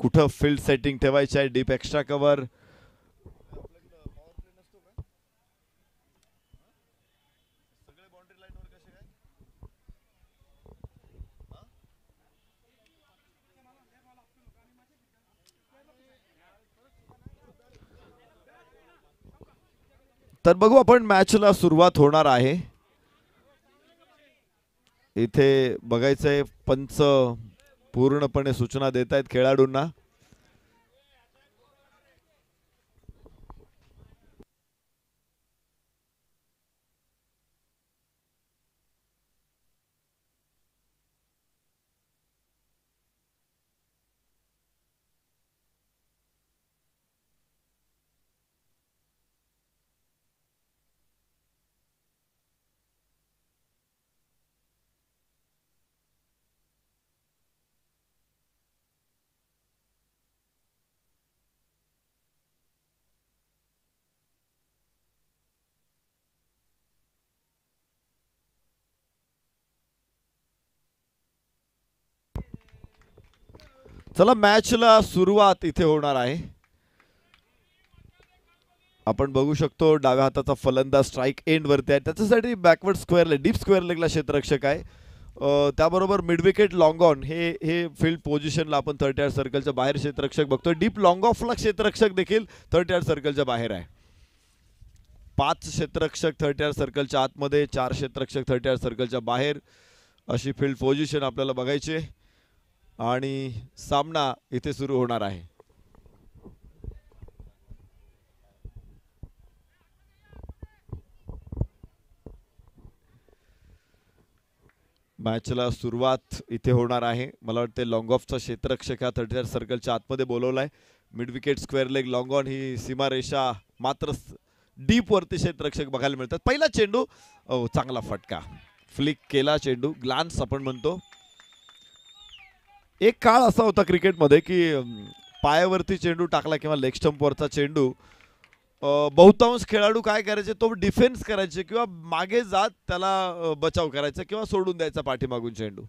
कुठं field setting ठेवायची आहे. डीप एक्स्ट्रा कव्हर, तर बघू आपण मॅचला सुरुवात होणार आहे. इथे बघायचंय पंच पूर्णपणे सूचना देत आहेत खेळाडूंना. चला मॅचला सुरुवात इथे होणार आहे. आपण बघू शकतो डाव्या हाताचा फलंदाज स्ट्राइक एंड वरती आहे. त्याच्यासाठी backward square leg, deep square लेगला क्षेत्ररक्षक आहे. त्याबरोबर मिड विकेट लॉंग ऑन हे फील्ड पोझिशनला आपण 30 सर्कलच्या बाहेर क्षेत्ररक्षक बघतोय. डीप लॉंग ऑफला क्षेत्ररक्षक देखील 30 सर्कलच्या बाहेर आहे. 5 क्षेत्ररक्षक 30 सर्कलच्या आतमध्ये, 4 क्षेत्ररक्षक 30 सर्कलच्या बाहेर, अशी फील्ड पोझिशन आपल्याला बघायची आहे. आणि सामना इथे सुरू होणार आहे. मॅचला सुरुवात इथे होणार आहे. मला वाटते लॉंग ऑफचा क्षेत्ररक्षक हा 30 सर्कलच्या आतमध्ये बोलवलाय. Mid wicket square leg long on ही सीमारेषा मात्र डीप वरती क्षेत्ररक्षक बघायला मिळतात. पहिला चेंडू, चांगला फटका, फ्लिक केला चेंडू, ग्लान्स आपण म्हणतो. एक काळ असा होता क्रिकेटमध्ये की पायावरती चेंडू टाकला किंवा लेग स्टंपवरचा चेंडू बहुतांश खेळाडू काय करायचे, तो डिफेन्स करायचे किंवा मागे जात त्याला बचाव करायचा किंवा सोडून द्यायचा पाठीमागून चेंडू.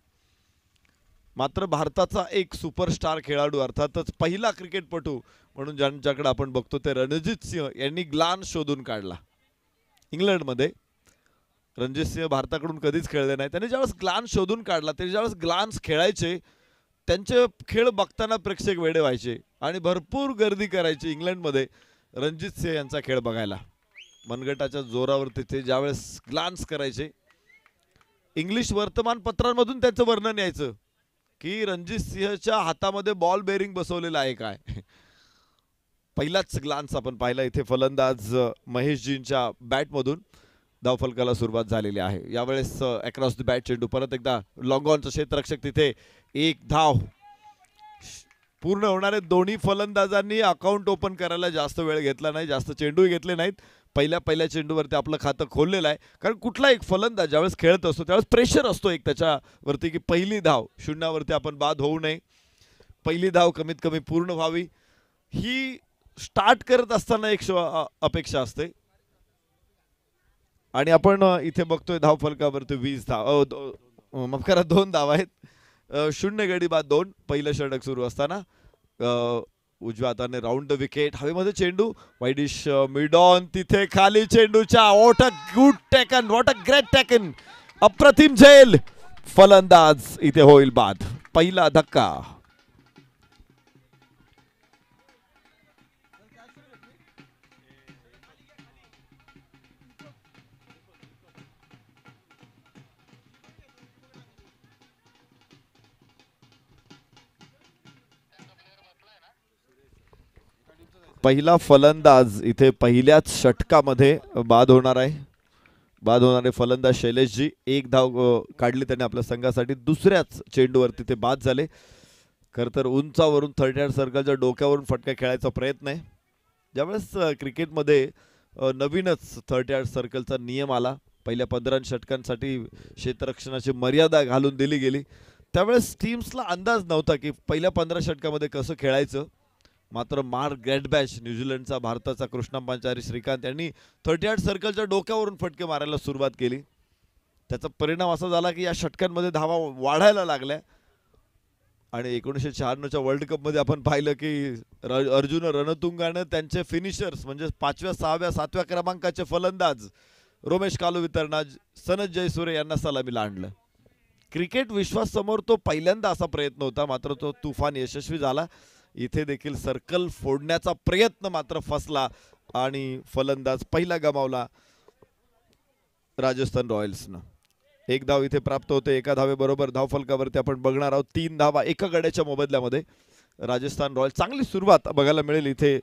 मात्र भारताचा एक सुपरस्टार खेळाडू, अर्थातच पहिला क्रिकेटपटू म्हणून ज्यांच्याकडे आपण बघतो ते रणजित सिंह यांनी ग्लान्स शोधून काढला. इंग्लंडमध्ये रणजित सिंह भारताकडून कधीच खेळले नाही. त्यांनी ज्यावेळेस ग्लान्स शोधून काढला, ते ज्यावेळेस ग्लान्स खेळायचे, त्यांचे खेळ बघताना प्रेक्षक वेडे व्हायचे आणि भरपूर गर्दी करायची इंग्लंडमध्ये रणजित सिंह यांचा खेळ बघायला. मनगटाच्या जोरावरती ते ज्यावेळेस ग्लान्स करायचे, इंग्लिश वर्तमानपत्रांमधून त्याचं वर्णन यायचं की रणजित सिंहच्या हातामध्ये बॉल बेरिंग बसवलेला आहे काय. पहिलाच ग्लान्स आपण पाहिला इथे फलंदाज महेशजींच्या बॅटमधून. धावफलकाला सुरुवात झालेली आहे. यावेळेस अक्रॉस द बॅट चेंडू, परत एकदा लॉंग ऑनचा क्षेत्ररक्षक तिथे, एक धाव. पूर्ण होणारे दोन्ही फलंदाजांनी अकाउंट ओपन करायला जास्त वेळ घेतला नाही, जास्त चेंडूही घेतले नाहीत. पहिल्या चेंडूवरती आपलं खातं खोललेलं आहे. कारण कुठला एक फलंदाज ज्यावेळेस खेळत असतो त्यावेळेस प्रेशर असतो एक त्याच्यावरती की पहिली धाव शून्यावरती आपण बाद होऊ नये, पहिली धाव कमीत कमी पूर्ण व्हावी, ही स्टार्ट करत असताना एक अपेक्षा असते. आणि आपण इथे बघतोय धावफलकावरती 20 धाव, माफ करा 2 धाव आहेत. 0 गडी बाद 2. पहिलं षटक सुरू असताना उजव्या हाताने राऊंड द विकेट, हवेमध्ये चेंडू, वाईडिश मिड ऑन, तिथे खाली चेंडूच्या, what a good taken, what a great taken, अप्रतिम झेल, फलंदाज इथे होईल बाद. पहिला धक्का. पहिला फलंदाज इथे पहिल्याच षटकामध्ये बाद होणार आहे. बाद होणारे फलंदाज शैलेशजी, 1 धाव काढली त्याने आपल्या संघासाठी. दुसऱ्याच चेंडूवरती ते बाद झाले. खरं तर उंचावरून 30 सर्कलच्या डोक्यावरून फटका खेळायचा प्रयत्न आहे. ज्यावेळेस क्रिकेटमध्ये नवीनच 30 सर्कलचा नियम आला, पहिल्या 15 षटकांसाठी क्षेत्ररक्षणाची मर्यादा घालून दिली गेली, त्यावेळेस टीम्सला अंदाज नव्हता की पहिल्या 15 षटकामध्ये कसं खेळायचं. मात्र मार्क गॅडबॅच, न्यूझीलंडचा, भारताचा कृष्णा पांचारी, श्रीकांत यांनी 30 सर्कलच्या डोक्यावरून फटके मारायला सुरुवात केली. त्याचा परिणाम असा झाला की या षटकांमध्ये धावा वाढायला लागल्या. आणि 1996च्या वर्ल्ड कपमध्ये आपण पाहिलं की अर्जुन रणतुंगानं त्यांचे फिनिशर्स म्हणजे 5व्या 6व्या 7व्या क्रमांकाचे फलंदाज रोमेश कालू वितरणाज सनथ जयसूर्य यांना सलामीला आणलं. क्रिकेट विश्वासमोर तो पहिल्यांदा असा प्रयत्न होता, मात्र तो तुफान यशस्वी झाला. इथे देखील सर्कल फोडण्याचा प्रयत्न मात्र फसला आणि फलंदाज पहिला गमावला राजस्थान रॉयल्सनं. एक धाव इथे प्राप्त होते. एका धावेबरोबर धावफलकावरती आपण बघणार आहोत 3 धावा एका गड्याच्या मोबदल्यामध्ये. राजस्थान रॉयल्स चांगली सुरुवात बघायला मिळेल इथे.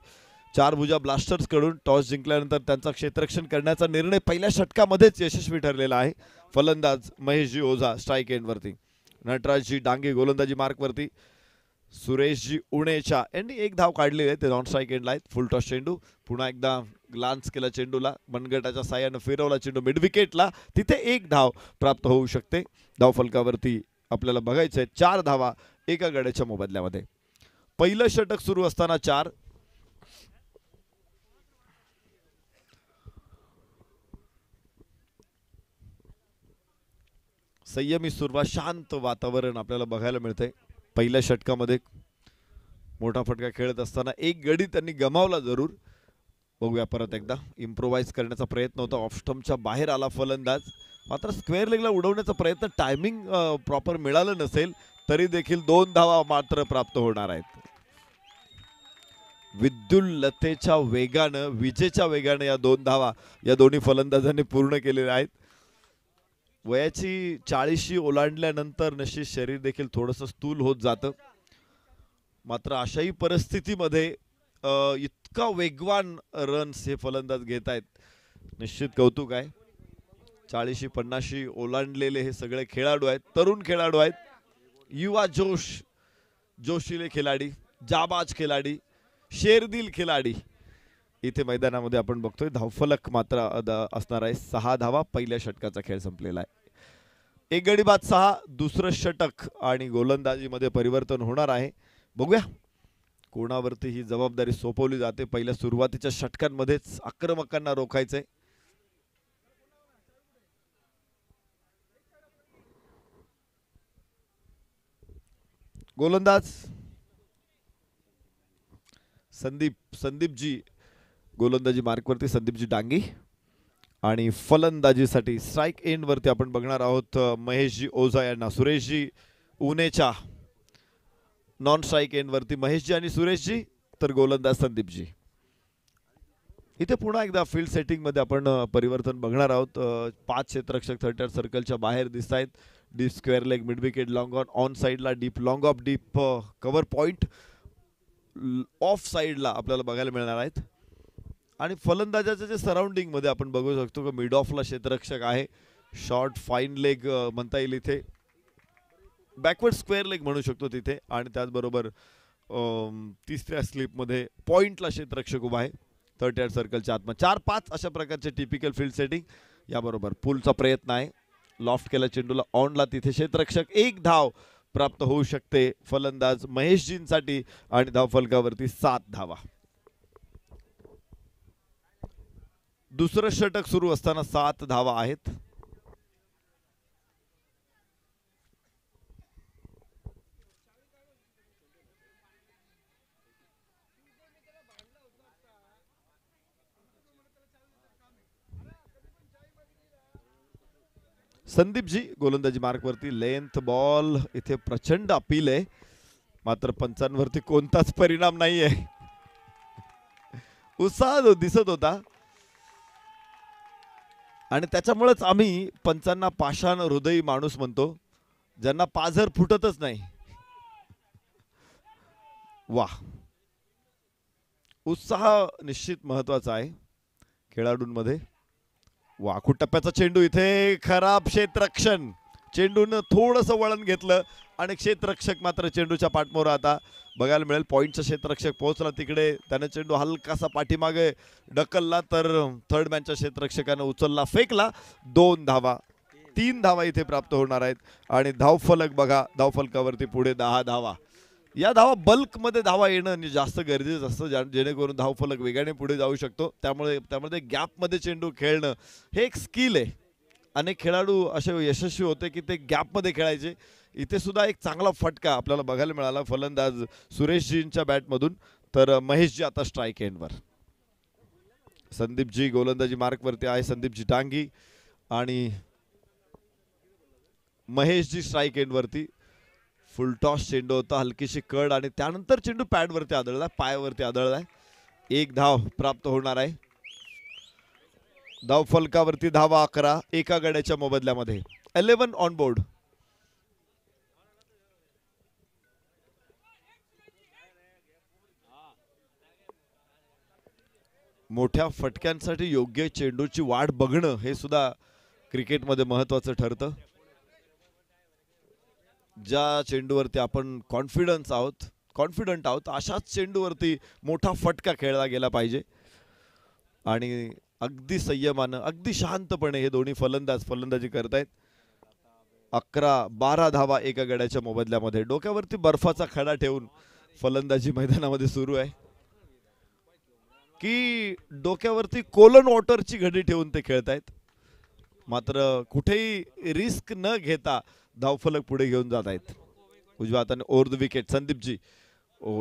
चारभुजा ब्लास्टर्स कडून टॉस जिंकल्यानंतर त्यांचा क्षेत्ररक्षण करण्याचा निर्णय पहिल्या षटकामध्येच यशस्वी ठरलेला आहे. फलंदाज महेशजी ओझा स्ट्राईक एंडवरती, नटराजजी डांगे गोलंदाजी मार्कवरती, सुरेशजी उणेच्या यांनी एक धाव काढलेली आहे, ते नॉन स्ट्राईक एंडला आहेत. फुल टॉस चेंडू पुन्हा एकदा ग्लान्स केला चेंडूला, मनगटाच्या साह्यानं फिरवला चेंडू मिड विकेटला, तिथे एक धाव प्राप्त होऊ शकते. धावफलकावरती आपल्याला बघायचं आहे 4 धावा एका गड्याच्या मोबदल्यामध्ये. पहिलं षटक सुरू असताना 4. संयमी सुरुवात, शांत वातावरण आपल्याला बघायला मिळतंय. पहिल्या षटकामध्ये मोठा फटका खेळत असताना एक गडी त्यांनी गमावला जरूर. बघूया परत एकदा. इम्प्रोवाइज करण्याचा प्रयत्न होता, ऑफ स्टंपच्या बाहेर आला फलंदाज, मात्र स्क्वेअर लेगला उडवण्याचा प्रयत्न, टायमिंग प्रॉपर मिळालं नसेल तरी देखील 2 धावा मात्र प्राप्त होणार आहेत. विद्युल्लतेच्या वेगानं, विजेच्या वेगानं या 2 धावा या दोन्ही फलंदाजांनी पूर्ण केलेल्या आहेत. वयाची 40शी ओलांडल्यानंतर निश्चित शरीर देखील थोडंसं स्थूल होत जातं, मात्र अशाही परिस्थितीमध्ये इतका वेगवान रन्स हे फलंदाज घेत आहेत, निश्चित कौतुक आहे. 40शी 50शी ओलांडलेले हे सगळे खेळाडू आहेत, तरुण खेळाडू आहेत, युवा जोशीले खिलाडी, जाबाज खिलाडी, शेरदिल खिलाडी इथे मैदानामध्ये आपण बघतोय. धावफलक मात्र असणार आहे 6 धावा. पहिल्या षटकाचा खेळ संपलेला आहे. एक गडी बाद 6. दुसरं षटक आणि गोलंदाजीमध्ये परिवर्तन होणार आहे. बघूया कोणावरती ही जबाबदारी सोपवली जाते. पहिल्या सुरुवातीच्या षटकांमध्येच आक्रमकांना रोखायचंय. गोलंदाज संदीपजी गोलंदाजी मार्कवरती, संदीपजी डांगी. आणि फलंदाजीसाठी स्ट्राईक एंडवरती आपण बघणार आहोत महेशजी ओझा यांना. सुरेशजी उनेच्या नॉन स्ट्राईक एंडवरती महेशजी आणि सुरेशजी, तर गोलंदाज संदीपजी. इथे पुन्हा एकदा फील्ड सेटिंगमध्ये आपण परिवर्तन बघणार आहोत. 5 क्षेत्ररक्षक 30 सर्कलच्या बाहेर दिसत आहेत. Deep square leg, mid wicket, long on साईडला deep, long off deep, cover point off साईडला आपल्याला बघायला मिळणार आहेत. आणि फलंदाजाच्या जे सराउंडिंग मध्ये आपण बघू शकतो की मिड ऑफला क्षेत्ररक्षक आहे. शॉर्ट फाईन लेग म्हणता येईल इथे, बॅकवर्ड स्क्वेअर लेग म्हणू शकतो तिथे. आणि त्याचबरोबर तिसऱ्या स्लिपमध्ये पॉइंटला क्षेत्ररक्षक उभा आहे 30 सर्कलच्या आतमध्ये. 4-5 अशा प्रकारचे टिपिकल फील्ड सेटिंग. याबरोबर पुलचा प्रयत्न आहे, लॉफ्ट केला चेंडूला, ऑनला, तिथे क्षेत्ररक्षक. एक धाव प्राप्त होऊ शकते फलंदाज महेशजींसाठी आणि धावफलकावरती 7 धावा. दुसरं षटक सुरू असताना 7 धावा आहेत. संदीपजी गोलंदाजी मार्कवरती, लेंथ बॉल, इथे प्रचंड अपील आहे, मात्र पंचांवरती कोणताच परिणाम नाहीये. उत्साह दिसत होता आणि त्याच्यामुळेच आम्ही पंचांना पाषाण हृदयी माणूस म्हणतो, ज्यांना पाझर फुटतच नाही. वाह, उत्साह निश्चित महत्वाचा आहे खेळाडूंमध्ये. वाकूट टप्प्याचा चेंडू, इथे खराब क्षेत्ररक्षण, चेंडूनं थोडंसं वळण घेतलं आणि क्षेत्ररक्षक मात्र चेंडूच्या पाठमोर आता बघायला मिळेल. पॉईंटचा क्षेत्ररक्षक पोहोचला तिकडे, त्याने चेंडू हलकासा पाठीमागे ढकलला, तर थर्ड मॅनच्या क्षेत्ररक्षकाने उचलला, फेकला. 2 धावा, 3 धावा इथे प्राप्त होणार आहेत. आणि धावफलक बघा, धावफलकावरती पुढे 10 धावा. या धावा बल्कमध्ये धावा येणं जास्त गरजेचं असतं, जेणेकरून धावफलक वेगाने पुढे जाऊ शकतो. त्यामुळे गॅपमध्ये चेंडू खेळणं हे एक स्किल आहे. अनेक खेळाडू असे यशस्वी होते की ते गॅपमध्ये खेळायचे. इथे सुद्धा एक चांगला फटका आपल्याला बघायला मिळाला फलंदाज सुरेशजींच्या बॅटमधून. तर महेशजी आता स्ट्राईक एंडवर. संदीपजी गोलंदाजी मार्कवरती आहे, संदीपजी डांगी आणि महेशजी स्ट्राईक एंडवरती. फुल टॉस चेंडू होता, हलकीशी कड आणि त्यानंतर चेंडू पॅडवरती आदळला, पायावरती आदळलाय. एक धाव प्राप्त होणार आहे. धाव फलकावरती धावा 11 एका गड्याच्या मोबदल्यामध्ये. 11 ऑन बोर्ड. मोठ्या फटक्यांसाठी योग्य चेंडूची वाट बघणं हे सुद्धा क्रिकेटमध्ये महत्त्वाचं ठरतं. ज्या चेंडूवरती आपण कॉन्फिडंट आहोत अशाच चेंडूवरती मोठा फटका खेळला गेला पाहिजे. आणि अगदी संयमानं अगदी शांतपणे हे दोन्ही फलंदाज फलंदाजी करतायत. 11-12 धावा एका गड्याच्या मोबदल्यामध्ये. डोक्यावरती बर्फाचा खडा ठेवून फलंदाजी मैदानामध्ये सुरू आहे की डोक्यावरती कोलन वॉटरची घडी ठेवून ते खेळतायत. मात्र कुठेही रिस्क न घेता धावफलक पुढे घेऊन जात आहेत. उजव्या हाताने ओव्हर द विकेट संदीपजी.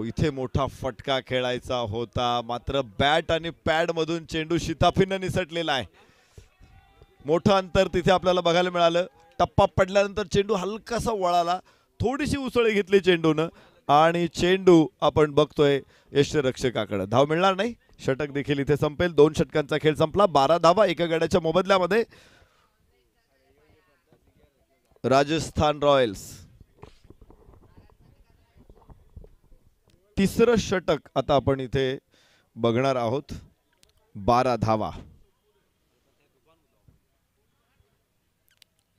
इथे मोठा फटका खेळायचा होता, मात्र बॅट आणि पॅड मधून चेंडू शिताफीनं निसटलेला आहे. मोठं अंतर तिथे आपल्याला बघायला मिळालं. टप्पा पडल्यानंतर चेंडू हलकासा वळाला, थोडीशी उसळी घेतली चेंडूनं आणि चेंडू आपण बघतोय यष्टिरक्षकाकडे. धाव मिळणार नाही, षटक देखील इथे संपेल. 2 षटकांचा खेळ संपला. 12 धावा एका गड्याच्या मोबदल्यामध्ये. राजस्थान रॉयल्स तिसरं षटक आता आपण इथे बघणार आहोत. 12 धावा.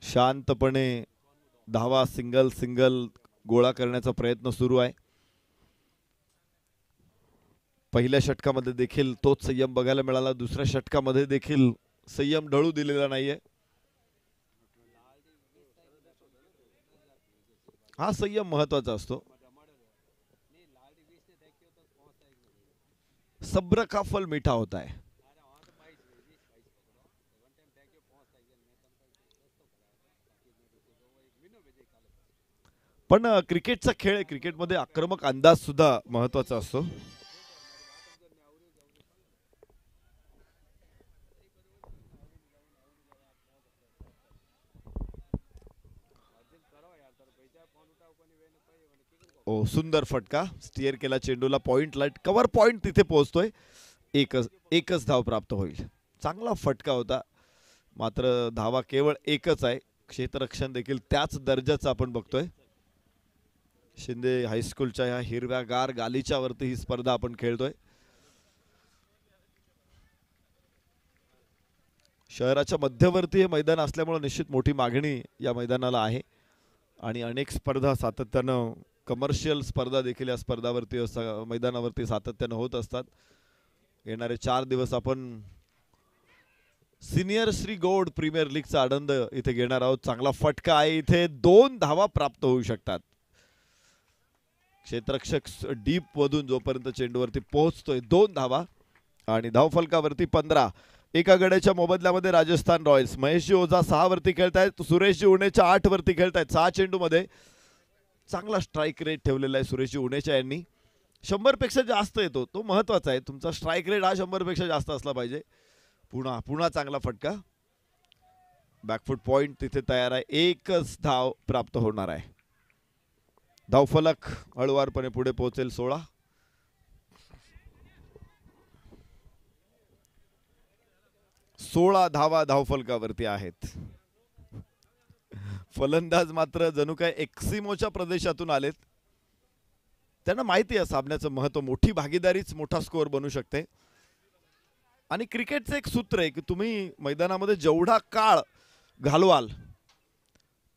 शांतपणे धावा सिंगल सिंगल गोळा करण्याचा प्रयत्न सुरू आहे. पहिल्या षटकामध्ये देखील तोच संयम बघायला मिळाला. दुसऱ्या षटकामध्ये देखील संयम ढळू दिलेला नाहीये. हा संयम महत्वाचा असतो. सब्र का फल मीठा होता है. पण क्रिकेटचा खेळ आहे, क्रिकेटमध्ये आक्रमक अंदाज सुद्धा महत्वाचा असतो. सुंदर फटका स्टिअर केला चेंडूला. पॉइंट लाईट कव्हर पॉइंट तिथे पोहोचतोय. एकच धाव प्राप्त होईल. चांगला फटका होता, मात्र धावा केवळ एकच आहे. क्षेत्ररक्षण देखील त्याच दर्जाचं आपण बघतोय. शिंदे हायस्कूलच्या ह्या हिरव्यागार गालीच्या वरती ही स्पर्धा आपण खेळतोय. शहराच्या मध्यवर्ती हे मैदान असल्यामुळे निश्चित मोठी मागणी या मैदानाला आहे आणि अनेक स्पर्धा सातत्यानं कमर्शियल स्पर्धा देखील या स्पर्धावरती मैदानावरती सातत्यानं होत असतात. येणारे 4 दिवस आपण सिनियर श्री गौड प्रीमियर लीगचा आनंद इथे घेणार आहोत. चांगला फटका आहे इथे. 2 धावा प्राप्त होऊ शकतात. क्षेत्ररक्षक डीप मधून जोपर्यंत चेंडूवरती पोहोचतोय 2 धावा आणि धावफलकावरती 15 एका गड्याच्या मोबदल्यामध्ये राजस्थान रॉयल्स. महेशजी ओझा 6 वरती खेळतायत, सुरेशजी उणेच्या 8 वरती खेळतायत. 6 चेंडू मध्ये चांगला स्ट्राइक रेट ठेवलेला आहे सुरेशजी उणेच्या यांनी. 100 पेक्षा जास्त येतो, तो महत्वाचा आहे. तुमचा स्ट्राइक रेट हा 100 पेक्षा जास्त असला पाहिजे. पुन्हा चांगला फटका. बॅकफुट पॉइंट तिथे तयार आहे. एकच धाव प्राप्त होणार आहे. धावफलक हळुवारपणे पुढे पोहोचेल. 16 धावा धावफलकावरती आहेत. फलंदाज मात्र जणू काय एक्सिमोच्या प्रदेशातून आलेत. त्यांना माहिती आहे सामन्याचं महत्व. मोठी भागीदारीच मोठा स्कोअर बनू शकते. आणि क्रिकेटचं एक सूत्र आहे की तुम्ही मैदानामध्ये जेवढा काळ घालवाल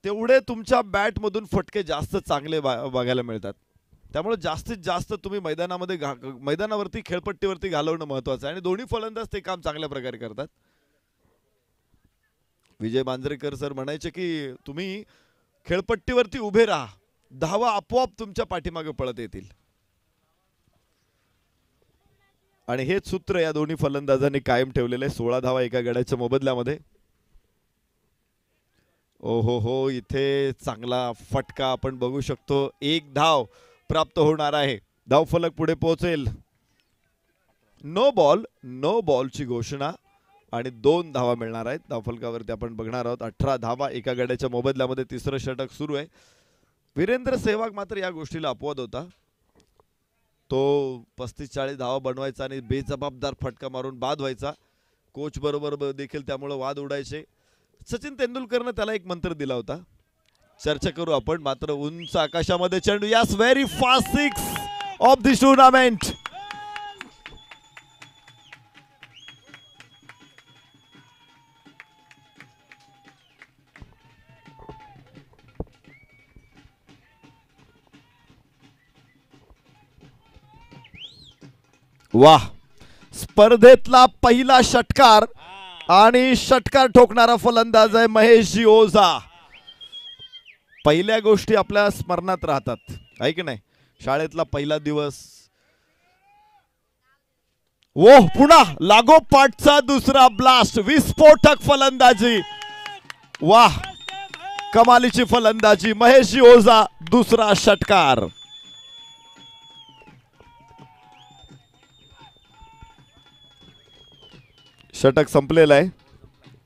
तेवढे तुमच्या बॅटमधून फटके जास्त चांगले बघायला मिळतात. त्यामुळे जास्तीत जास्त तुम्ही मैदानावरती खेळपट्टीवरती घालवणं महत्वाचं आहे आणि दोन्ही फलंदाज ते काम चांगल्या प्रकारे करतात. विजय मांजरेकर सर म्हणायचे की तुम्ही खेळपट्टीवरती उभे राहा, धावा आपोआप तुमच्या पाठीमागे पळत येतील. आणि हेच सूत्र या दोन्ही फलंदाजांनी कायम ठेवलेले. 16 धावा एका गड्याच्या मोबदल्यामध्ये. ओहो हो, इथे चांगला फटका आपण बघू शकतो. एक धाव प्राप्त होणार आहे. धावफलक पुढे पोहोचेल. नो बॉल, नो बॉलची घोषणा आणि 2 धावा मिळणार आहेत. धावफलकावरती आपण बघणार आहोत 18 धावा एका गड्याच्या मोबदल्यामध्ये. तिसरं षटक सुरू आहे. वीरेंद्र सेहवाग मात्र या गोष्टीला अपवाद होता. तो 35-40 धावा बनवायचा आणि बेजबाबदार फटका मारून बाद व्हायचा. कोच बरोबर देखील त्यामुळे वाद उडायचे. सचिन तेंडुलकरनं त्याला एक मंत्र दिला होता, चर्चा करू आपण. मात्र उंच आकाशामध्ये चेंडू. Yes, very fast six of the tournament. वाह, स्पर्धेतला पहिला षटकार आणि षटकार ठोकणारा फलंदाज आहे महेशजी ओझा. पहिल्या गोष्टी आपल्या स्मरणात राहतात, आहे की नाही? शाळेतला पहिला दिवस. ओ पुन्हा लागोपाठचा दुसरा ब्लास्ट, विस्फोटक फलंदाजी. वाह, कमालीची फलंदाजी महेशजी ओझा. दुसरा षटकार. षटक संपलेला आहे.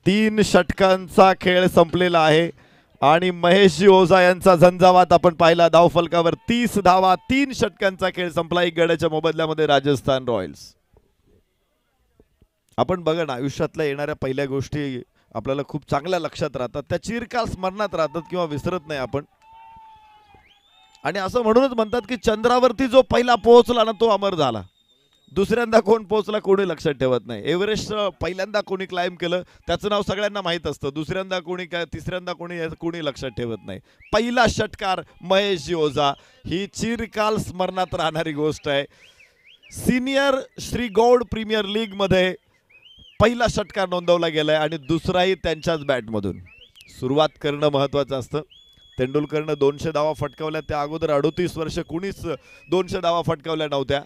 3 षटकांचा खेळ संपलेला आहे आणि महेशजी ओझा यांचा झंझावात आपण पाहिला. धावफलकावर 30 धावा. 3 षटकांचा खेळ संपला. 1 गड्याच्या मोबदल्यामध्ये राजस्थान रॉयल्स. आपण बघा ना, आयुष्यातल्या येणाऱ्या पहिल्या गोष्टी आपल्याला खूप चांगल्या लक्षात राहतात. त्या चिरकाल स्मरणात राहतात किंवा विसरत नाही आपण. आणि असं म्हणूनच म्हणतात की चंद्रावरती जो पहिला पोहोचला ना तो अमर झाला. दुसऱ्यांदा कोण पोहोचला कोणी लक्षात ठेवत नाही. एव्हरेस्ट पहिल्यांदा कोणी क्लाइंब केलं त्याचं नाव सगळ्यांना माहीत असतं. दुसऱ्यांदा कोणी काय, तिसऱ्यांदा कोणी लक्षात ठेवत नाही. पहिला षटकार महेशजी ओझा ही चिरकाल स्मरणात राहणारी गोष्ट आहे. Senior Shri Gaud premier league मध्ये पहिला षटकार नोंदवला गेलाय आणि दुसराही त्यांच्याच बॅटमधून. सुरुवात करणं महत्त्वाचं असतं. तेंडुलकरनं 200 धावा फटकावल्या. त्या अगोदर 38 वर्ष कुणीच 200 धावा फटकावल्या नव्हत्या.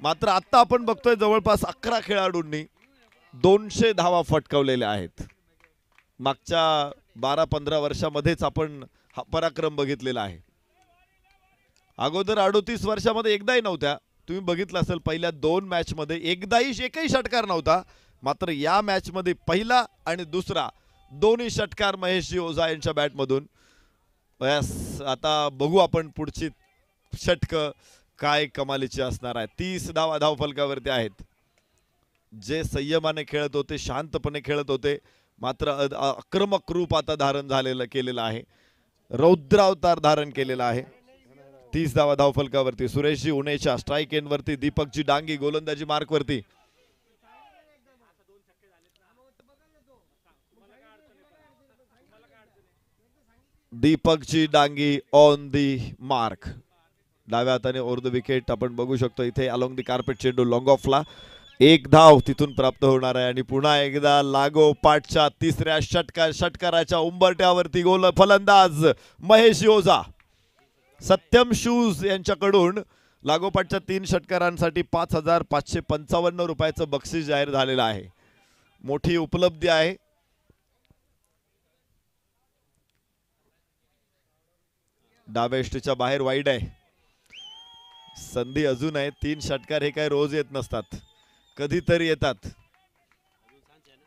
मात्र आता आपण बघतोय जवळपास 11 खेळाडूंनी 200 धावा फटकावलेल्या आहेत. मागच्या 12-15 वर्षामध्येच आपण हा पराक्रम बघितलेला आहे. अगोदर 38 वर्षामध्ये एकदाही नव्हत्या. तुम्ही बघितलं असेल पहिल्या 2 मॅच मध्ये एकही षटकार नव्हता. मात्र या मॅच मध्ये पहिला आणि दुसरा दोन्ही षटकार महेशजी ओझा यांच्या बॅटमधून. आता बघू आपण पुढची षटक काय कमालीची असणार आहे. 30 धावा धावफलकावरती आहेत. जे संयमाने खेळत होते, शांतपणे खेळत होते, मात्र आक्रमक रूप आता धारण केलेलं आहे. रौद्रावतार धारण केलेला आहे. 30 धावा धावफलकावरती. सुरेशजी उनेच्या स्ट्राईक एंडवरती. दीपकजी डांगी गोलंदाजी मार्कवरती. Deepakji Dangi on the mark. डाव्या हाताने ओव्हर द विकेट आपण बघू शकतो. इथे अलॉंग दी कार्पेट चेंडू लॉंग ऑफला. 1 धाव तिथून प्राप्त होणार आहे आणि पुन्हा एकदा लागोपाठच्या तिसऱ्या षटकाराच्या उंबरट्यावरती गोल फलंदाज महेशजी ओझा. सत्यम शूज यांच्याकडून लागोपाठच्या 3 षटकारांसाठी 5,555 रुपयाचं बक्षीस जाहीर झालेलं आहे. मोठी उपलब्धी आहे. डाव्या यष्टीच्या बाहेर वाईड आहे. संधी अजून आहे. 3 षटकार हे काय रोज येत नसतात, कधीतरी येतात.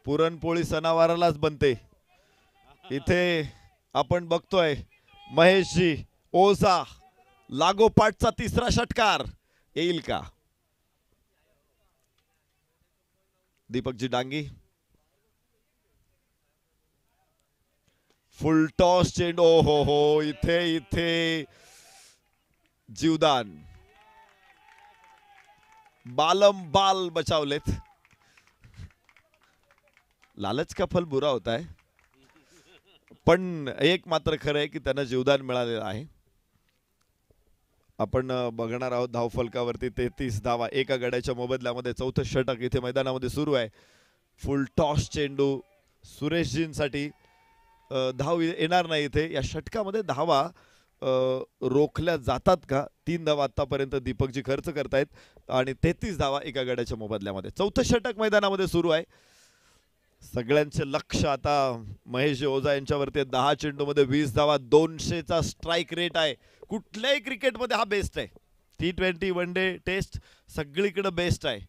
पुरणपोळी सणावारालाच बनते. इथे आपण बघतोय महेशजी ओझा. लागोपाठचा तिसरा षटकार येईल का? दीपकजी डांगी. फुल टॉस चेंडू. हो इथे जीवदान. बाल बचावलेत. लालच का फल बुरा होता है. पण एक मात्र खरं आहे की त्यांना जीवदान मिळालेलं आहे. आपण बघणार आहोत धावफलकावरती 33 धावा एका गड्याच्या मोबदल्यामध्ये. चौथं षटक इथे मैदानामध्ये सुरू आहे. फुल टॉस चेंडू सुरेशजींसाठी. धाव येणार नाही इथे. या षटकामध्ये धावा रोखल्या जातात का? 3 धावा आतापर्यंत दीपकजी खर्च करतायत आणि 33 धावा एका गड्याच्या मोबदल्यामध्ये. चौथं षटक मैदानामध्ये सुरू आहे. सगळ्यांचे लक्ष आता महेश ओझा यांच्यावरती 10 चेंडूमध्ये 20 धावा, 200चा स्ट्राईक रेट आहे. कुठल्याही क्रिकेटमध्ये हा बेस्ट आहे. T20 वन डे टेस्ट सगळीकडे बेस्ट आहे.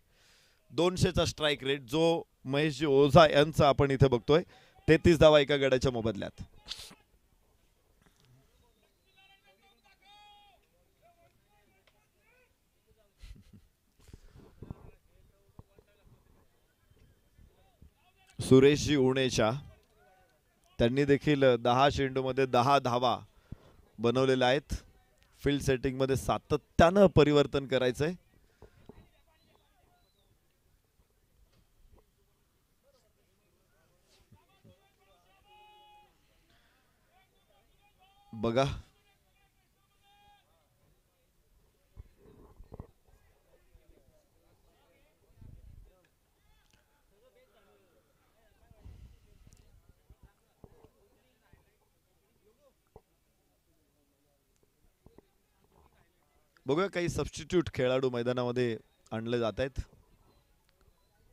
200चा स्ट्राईक रेट जो महेश ओझा यांचा आपण इथे बघतोय. 33 धावा एका गड्याच्या मोबदल्यात. सुरेशजी उणेच्या त्यांनी देखील 10 चेंडूमध्ये 10 धावा बनवलेल्या आहेत. फील्ड सेटिंग मध्ये सातत्यानं परिवर्तन करायचंय. बघा बघूया काही सबस्टिट्यूट खेळाडू मैदानामध्ये आणले जात आहेत.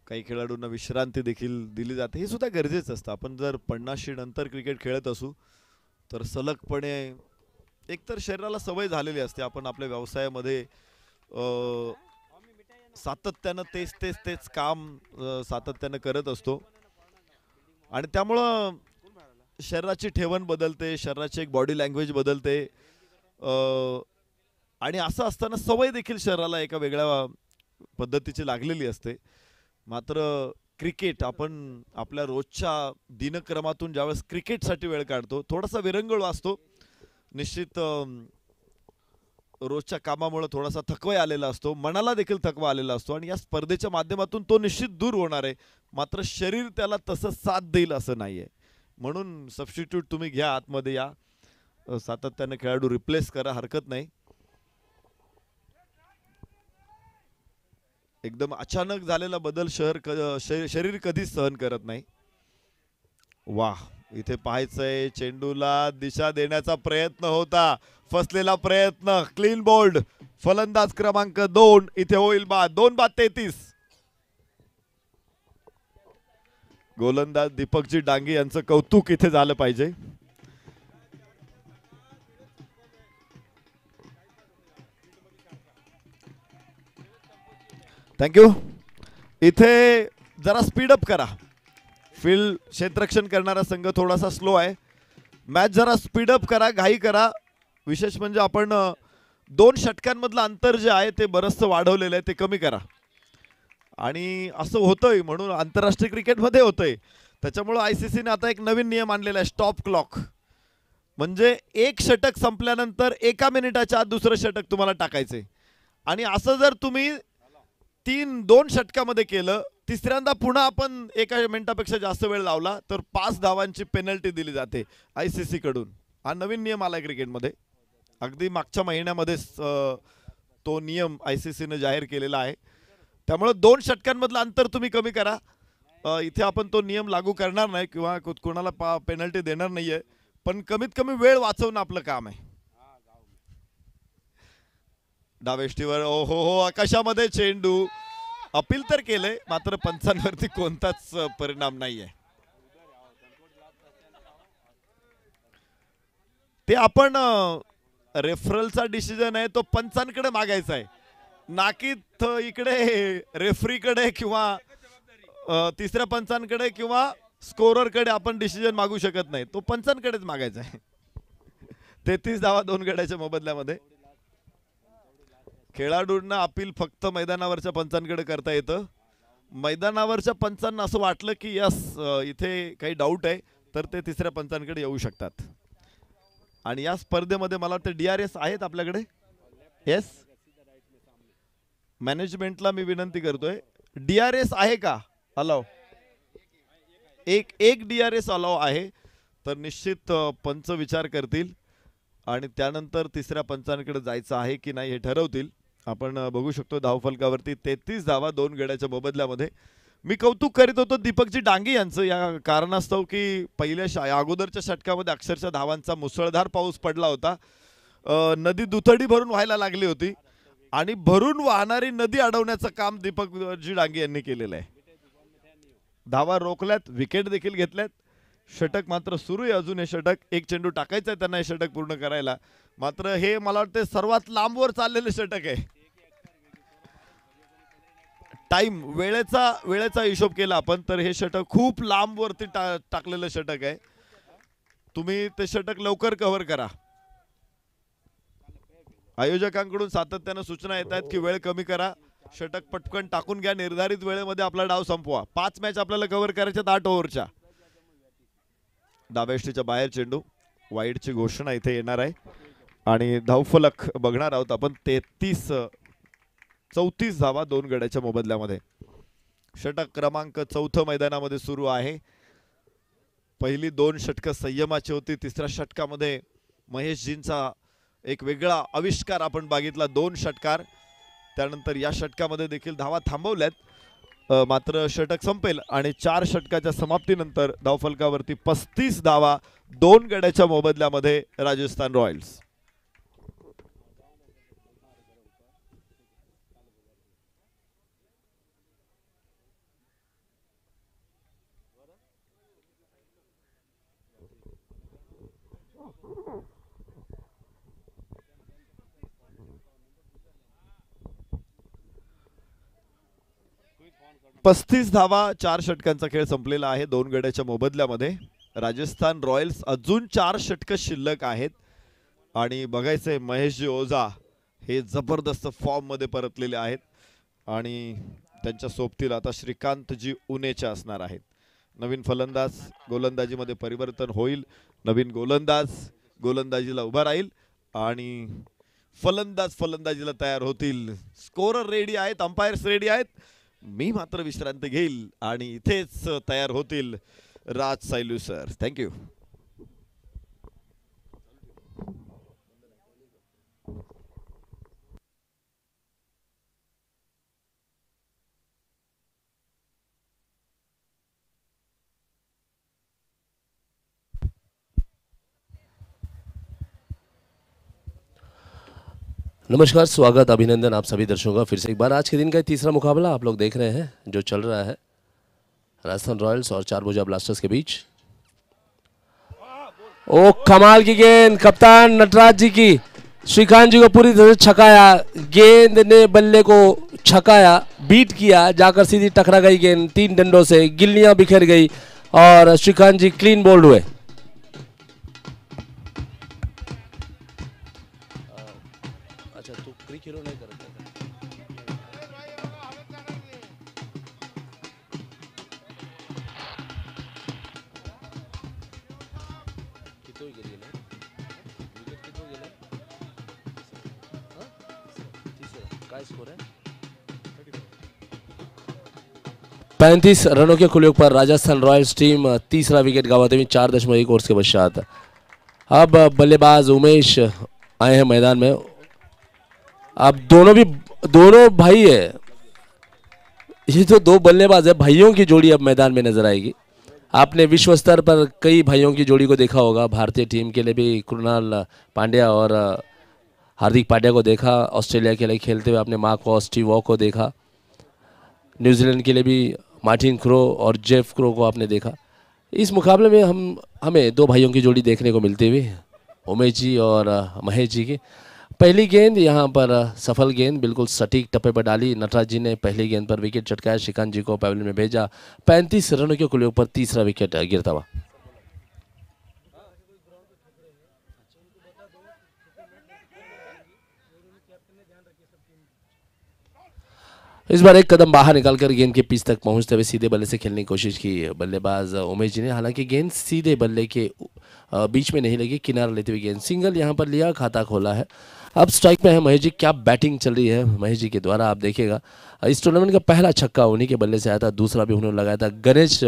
काही खेळाडूंना विश्रांती देखील दिली जाते. हे सुद्धा गरजेचं असतं. आपण जर 50 नंतर क्रिकेट खेळत असू तर सलगपणे एकतर शरीराला सवय झालेली असते. आपण आपल्या व्यवसायामध्ये सातत्यानं तेच काम सातत्यानं करत असतो आणि त्यामुळं शरीराची ठेवण बदलते, शरीराची एक बॉडी लँग्वेज बदलते आणि असं असताना सवय देखील शरीराला एका वेगळ्या पद्धतीची लागलेली असते. मात्र क्रिकेट आपण आपल्या रोजच्या दिनक्रमातून ज्यावेळेस क्रिकेटसाठी वेळ काढतो थोडासा विरंगुळ असतो. निश्चित रोजच्या कामामुळे थोडासा थकवा आलेला असतो, मनाला देखील थकवा आलेला असतो आणि या स्पर्धेच्या माध्यमातून तो निश्चित दूर होणार आहे. मात्र शरीर त्याला तसं साथ देईल असं नाहीये. म्हणून सबस्टिट्यूट तुम्ही घ्या, आतमध्ये या, सातत्याने खेळाडू रिप्लेस करा, हरकत नाही. एकदम अचानक झालेला बदल शरीर कधीच सहन करत नाही. वाह, इथे पाहायचंय चेंडूला दिशा देण्याचा प्रयत्न होता, फसलेला प्रयत्न. Clean bowled. फलंदाज क्रमांक 2 इथे होईल बाद. 2 बाद 33. गोलंदाज दीपकजी डांगे यांचं कौतुक इथे झालं पाहिजे. थँक्यू. इथे जरा स्पीडअप करा. फील्ड क्षेत्ररक्षण करणारा संघ थोडासा स्लो आहे. मॅच जरा स्पीडअप करा, घाई करा. विशेष म्हणजे आपण 2 षटकांमधलं अंतर जे आहे ते बरंचसं वाढवलेलं आहे, ते कमी करा. आणि असं होतंय म्हणून आंतरराष्ट्रीय क्रिकेटमध्ये होतंय. त्याच्यामुळं ICCने आता एक नवीन नियम आणलेला आहे, स्टॉप क्लॉक. म्हणजे एक षटक संपल्यानंतर 1 मिनिटाच्या आत दुसरं षटक तुम्हाला टाकायचंय. आणि असं जर तुम्ही 2 षटकामध्ये केलं, तिसऱ्यांदा पुन्हा आपण 1 मिनिटापेक्षा जास्त वेळ लावला तर 5 धावांची पेनल्टी दिली जाते ICC कडून. हा नवीन नियम आलाय क्रिकेटमध्ये. अगदी मागच्या महिन्यामध्ये तो नियम ICCने जाहीर केलेला आहे. त्यामुळे 2 षटकांमधलं अंतर तुम्ही कमी करा. इथे आपण तो नियम लागू करणार नाही किंवा कोणाला पेनल्टी देणार नाहीये, पण कमीत कमी वेळ वाचवणं आपलं काम आहे. डावेष्टीवर ओहो हो, आकाशामध्ये चेंडू. अपील तर केलंय, मात्र पंचांवरती कोणताच परिणाम नाहीये. ते आपण रेफरलचा डिसिजन आहे तो पंचांकडे मागायचा आहे, ना की इकडे रेफरीकडे किंवा तिसऱ्या पंचांकडे किंवा स्कोररकडे आपण डिसिजन मागू शकत नाही. तो पंचांकडेच मागायचा आहे. 33 धावा 2 गड्याच्या मोबदल्यामध्ये. खेळाडूंना अपील फक्त मैदानावरच्या पंचांकडे करता येतं. मैदानावरच्या पंचांना असं वाटलं की यस इथे काही डाऊट आहे तर ते तिसऱ्या पंचांकडे येऊ शकतात. आणि या स्पर्धेमध्ये मला वाटतं DRS आहेत आपल्याकडे. येस, मॅनेजमेंटला मी विनंती करतोय, DRS आहे का अलाव? एक DRS अलाव आहे तर निश्चित पंच विचार करतील आणि त्यानंतर तिसऱ्या पंचांकडे जायचं आहे की नाही हे ठरवतील. आपण बघू शकतो धावफलकावरती 33 धावा 2 गड्याच्या मोबदल्यामध्ये. मी कौतुक करीत होतो दीपकजी डांगे यांचं या कारणास्तव की पहिल्या अगोदरच्या षटकामध्ये अक्षरशः धावांचा मुसळधार पाऊस पडला होता. नदी दुथडी भरून व्हायला लागली होती आणि भरून वाहणारी नदी अडवण्याचं काम दीपकजी डांगे यांनी केलेलं आहे. धावा रोखल्यात, विकेट देखील घेतल्यात. षटक मात्र सुरू आहे अजून. हे षटक, एक चेंडू टाकायचा आहे त्यांना हे षटक पूर्ण करायला. मात्र हे मला वाटतं सर्वात लांबवर चाललेले षटक आहे. टाइम वेळेचा हिशोब केला आपण तर हे षटक खूप लांबवरती टाकलेलं षटक आहे. तुम्ही ते षटक लवकर कव्हर करा. आयोजकांकडून सातत्यानं सूचना येत आहेत की वेळ कमी करा, षटक पटकन टाकून घ्या, निर्धारित वेळेमध्ये आपला डाव संपवा. 5 मॅच आपल्याला कव्हर करायच्यात 8 ओव्हरच्या. डाव्याष्टीच्या बाहेर चेंडू, वाईडची घोषणा इथे येणार आहे आणि धावफलक बघणार आहोत आपण. 34 धावा 2 गड्याच्या मोबदल्यामध्ये. षटक क्रमांक 4 मैदानामध्ये सुरू आहे. पहिली 2 षटकं संयमाची होती. तिसऱ्या षटकामध्ये महेशजींचा एक वेगळा आविष्कार आपण बघितला. 2 षटकार, त्यानंतर या षटकामध्ये देखील धावा थांबवल्यात. मात्र षटक संपेल आणि 4 षटकाच्या समाप्तीनंतर धावफलकावरती 35 धावा 2 गड्याच्या मोबदल्यामध्ये राजस्थान रॉयल्स. पस्तीस धावा 4 षटकांचा खेळ संपलेला आहे 2 गड्याच्या मोबदल्यामध्ये. राजस्थान रॉयल्स अजून 4 षटकं शिल्लक आहेत आणि बघायचंय महेशजी ओझा हे जबरदस्त फॉर्म मध्ये परतलेले आहेत आणि त्यांच्या सोबतीला आता श्रीकांतजी उनेचे असणार आहेत. नवीन फलंदाज गोलंदाजीमध्ये परिवर्तन होईल. नवीन गोलंदाज गोलंदाजीला उभा राहील आणि फलंदाजीला तयार होतील. स्कोरर रेडी आहेत, अंपायर्स रेडी आहेत. मी मात्र विश्रांती घेईल आणि इथेच तयार होतील राज सायलू सर. थँक्यू. नमस्कार, स्वागत, अभिनंदन आप सभी दर्शकों का फिर से एक बार. आज के दिन का तीसरा मुकाबला आप लोग देख रहे हैं जो चल रहा है राजस्थान रॉयल्स और चारभुजा ब्लास्टर्स के बीच. ओ कमाल की गेंद कप्तान नटराज जी की, श्रीकांत जी को पूरी तरह से छकाया. गेंद ने बल्ले को छकाया, बीट किया, जाकर सीधी टकरा गई गेंद 3 डंडों से, गिल्लियां बिखर गई और श्रीकांत जी क्लीन बोल्ड हुए. पैंतीस रनों के कुल योग पर राजस्थान रॉयल्स टीम तीसरा विकेट गंवाते हुए 4.1 ओवर्स के पश्चात. अब बल्लेबाज उमेश आए हैं मैदान में. अब दोनों भाई है, ये तो 2 बल्लेबाज है, भाइयों की जोड़ी अब मैदान में नजर आएगी. आपने विश्व स्तर पर कई भाइयों की जोड़ी को देखा होगा. भारतीय टीम के लिए भी कृणाल पांड्या और हार्दिक पांड्या को देखा. ऑस्ट्रेलिया के लिए खेलते हुए आपने मार्क वॉ, स्टीव वॉ को देखा. न्यूजीलैंड के लिए भी मार्टिन क्रो और जेफ क्रो को आपने देखा. इस मुकाबले में हमें 2 भाइयों की जोड़ी देखने को मिलती हुई, उमेश जी और महेश जी की. पहली गेंद यहाँ पर सफल गेंद, बिल्कुल सटीक टप्पे पर डाली. नटराज जी ने पहली गेंद पर विकेट चटकाया, श्रीकांत जी को पैवेलियन में भेजा. 35 रनों के कुल योग पर तीसरा विकेट गिरता हुआ. इस बार एक कदम बाहर निकालकर गेंद के पिच तक पहुंचते हुए सीधे बल्ले से खेलने की कोशिश की बल्लेबाज उमेश जी ने. हालांकि गेंद सीधे बल्ले के बीच में नहीं लगी, किनारा लेते हुए गेंद सिंगल यहां पर लिया, खाता खोला है. अब स्ट्राइक में है महेश जी. क्या बैटिंग चल रही है महेश जी के द्वारा, आप देखिएगा. इस टूर्नामेंट का पहला छक्का उन्हीं के बल्ले से आया था, दूसरा भी उन्होंने लगाया था. गणेश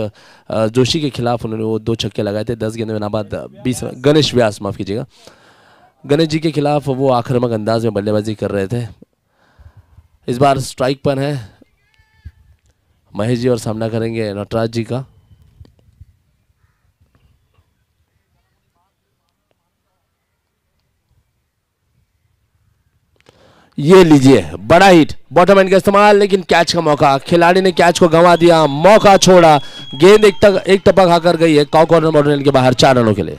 जोशी के खिलाफ उन्होंने वो 2 छक्के लगाए थे. 10 गेंद में नाबाद 20 रन. गणेश व्यास, माफ कीजिएगा, गणेश जी के खिलाफ वो आक्रामक अंदाज में बल्लेबाजी कर रहे थे. इस बार स्ट्राइक पर है महेश जी और सामना करेंगे नटराज जी का. ये लीजिए बड़ा हिट, बॉटम एंड का इस्तेमाल, लेकिन कैच का मौका, खिलाड़ी ने कैच को गंवा दिया, मौका छोड़ा. गेंद एक टपा खाकर गई है काउ कॉर्नर बाउंड्री के बाहर 4 रनों के लिए।